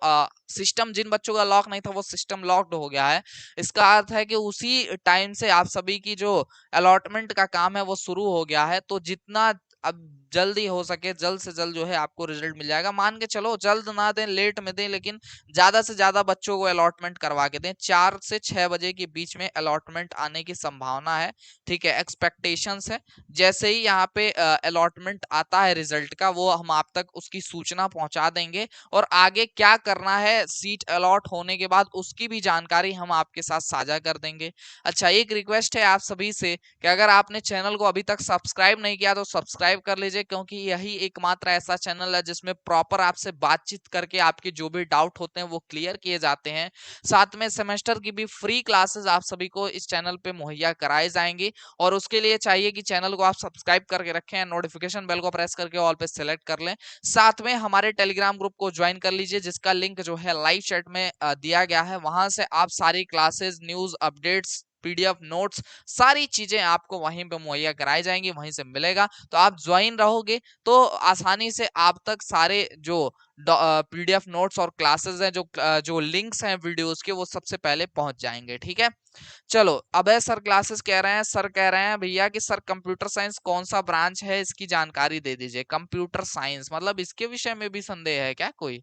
सिस्टम, जिन बच्चों का लॉक नहीं था वो सिस्टम लॉक्ड हो गया है। इसका अर्थ है कि उसी टाइम से आप सभी की जो अलॉटमेंट का काम है वो शुरू हो गया है। तो जितना अब जल्दी हो सके, जल्द से जल्द जो है आपको रिजल्ट मिल जाएगा। मान के चलो जल्द ना दें, लेट में दें, लेकिन ज्यादा से ज्यादा बच्चों को अलॉटमेंट करवा के दें। 4 से 6 बजे के बीच में अलॉटमेंट आने की संभावना है। ठीक है, एक्सपेक्टेशंस है। जैसे ही यहाँ पे अलॉटमेंट आता है रिजल्ट का, वो हम आप तक उसकी सूचना पहुंचा देंगे, और आगे क्या करना है सीट अलॉट होने के बाद उसकी भी जानकारी हम आपके साथ साझा कर देंगे। अच्छा, एक रिक्वेस्ट है आप सभी से कि अगर आपने चैनल को अभी तक सब्सक्राइब नहीं किया तो सब्सक्राइब कर लीजिए, क्योंकि यही एकमात्र ऐसा चैनल है जिसमें प्रॉपर आपसे बातचीत करके आपके जो भी डाउट होते हैं वो क्लियर किए जाते हैं। साथ में सेमेस्टर की भी फ्री क्लासेस आप सभी को इस चैनल पे मुहैया कराई जाएंगी, और उसके लिए चाहिए कि चैनल को आप सब्सक्राइब करके रखें, नोटिफिकेशन बेल को प्रेस करके ऑल पे सेलेक्ट कर लें। साथ में हमारे टेलीग्राम ग्रुप को ज्वाइन कर लीजिए, जिसका लिंक जो है लाइव चैट में दिया गया है। वहां से आप सारी classes, news, updates, PDF notes, सारी चीजें आपको वहीं पे मुहैया कराई जाएंगी, वहीं से मिलेगा। तो आप ज्वाइन रहोगे तो आसानी से आप तक सारे जो पीडीएफ नोट्स और क्लासेस हैं, जो लिंक्स हैं वीडियोस के, वो सबसे पहले पहुंच जाएंगे। ठीक है, चलो। अबे सर क्लासेस कह रहे हैं, सर कह रहे हैं भैया कि सर कंप्यूटर साइंस कौन सा ब्रांच है, इसकी जानकारी दे दीजिए। कंप्यूटर साइंस मतलब इसके विषय में भी संदेह है क्या कोई?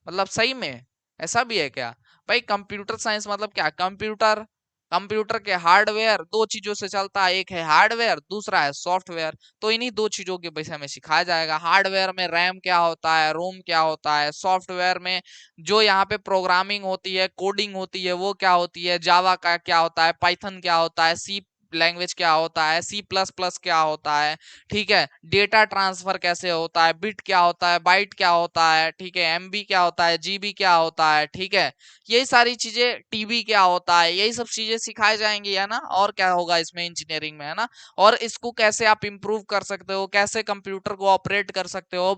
मतलब सही में ऐसा भी है क्या? भाई कंप्यूटर साइंस मतलब क्या? कंप्यूटर, कंप्यूटर के हार्डवेयर दो चीजों से चलता है, एक है हार्डवेयर, दूसरा है सॉफ्टवेयर। तो इन्हीं दो चीजों के विषय में सिखाया जाएगा। हार्डवेयर में रैम क्या होता है, रोम क्या होता है, सॉफ्टवेयर में जो यहाँ पे प्रोग्रामिंग होती है, कोडिंग होती है, वो क्या होती है, जावा का क्या होता है, पाइथन क्या होता है, सी लैंग्वेज क्या होता है, सी प्लस प्लस क्या होता है। ठीक है, डेटा ट्रांसफर कैसे होता है, बिट क्या होता है, बाइट क्या होता है, ठीक है, एमबी क्या होता है, जीबी क्या होता है। ठीक है, यही सारी चीजें, टीबी क्या होता है, यही सब चीजें सिखाई जाएंगी, है ना। और क्या होगा इसमें इंजीनियरिंग में, है ना। और इसको कैसे आप इम्प्रूव कर सकते हो, कैसे कंप्यूटर को ऑपरेट कर सकते हो।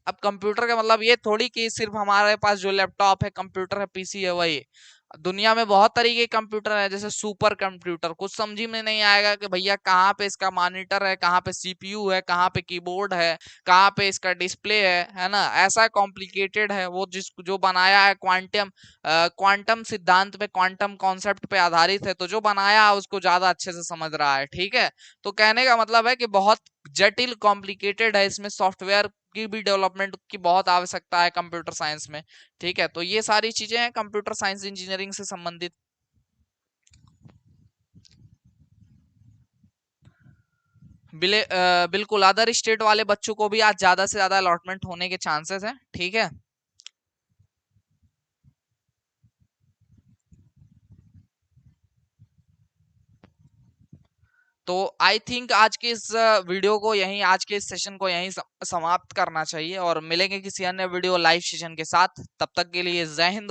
अब कंप्यूटर का मतलब ये थोड़ी कि सिर्फ हमारे पास जो लैपटॉप है, कंप्यूटर है, पीसी है, वही। दुनिया में बहुत तरीके के कंप्यूटर है, जैसे सुपर कंप्यूटर। कुछ समझी में नहीं आएगा कि भैया कहाँ पे इसका मॉनिटर है, कहाँ पे सीपीयू है, कहाँ पे कीबोर्ड है, कहाँ पे इसका डिस्प्ले है ना। ऐसा कॉम्प्लिकेटेड है वो, जिस जो बनाया है क्वांटम, क्वांटम सिद्धांत पे, क्वांटम कॉन्सेप्ट पे आधारित है, तो जो बनाया है उसको ज्यादा अच्छे से समझ रहा है। ठीक है, तो कहने का मतलब है कि बहुत जटिल, कॉम्प्लिकेटेड है, इसमें सॉफ्टवेयर की भी डेवलपमेंट की बहुत आवश्यकता है कंप्यूटर साइंस में। ठीक है, तो ये सारी चीजें हैं कंप्यूटर साइंस इंजीनियरिंग से संबंधित। बिल्कुल, अदर स्टेट वाले बच्चों को भी आज ज्यादा से ज्यादा अलॉटमेंट होने के चांसेस हैं। ठीक है, तो आई थिंक आज के इस वीडियो को यहीं, आज के इस सेशन को यहीं समाप्त करना चाहिए और मिलेंगे किसी अन्य वीडियो लाइव सेशन के साथ। तब तक के लिए जय हिंद।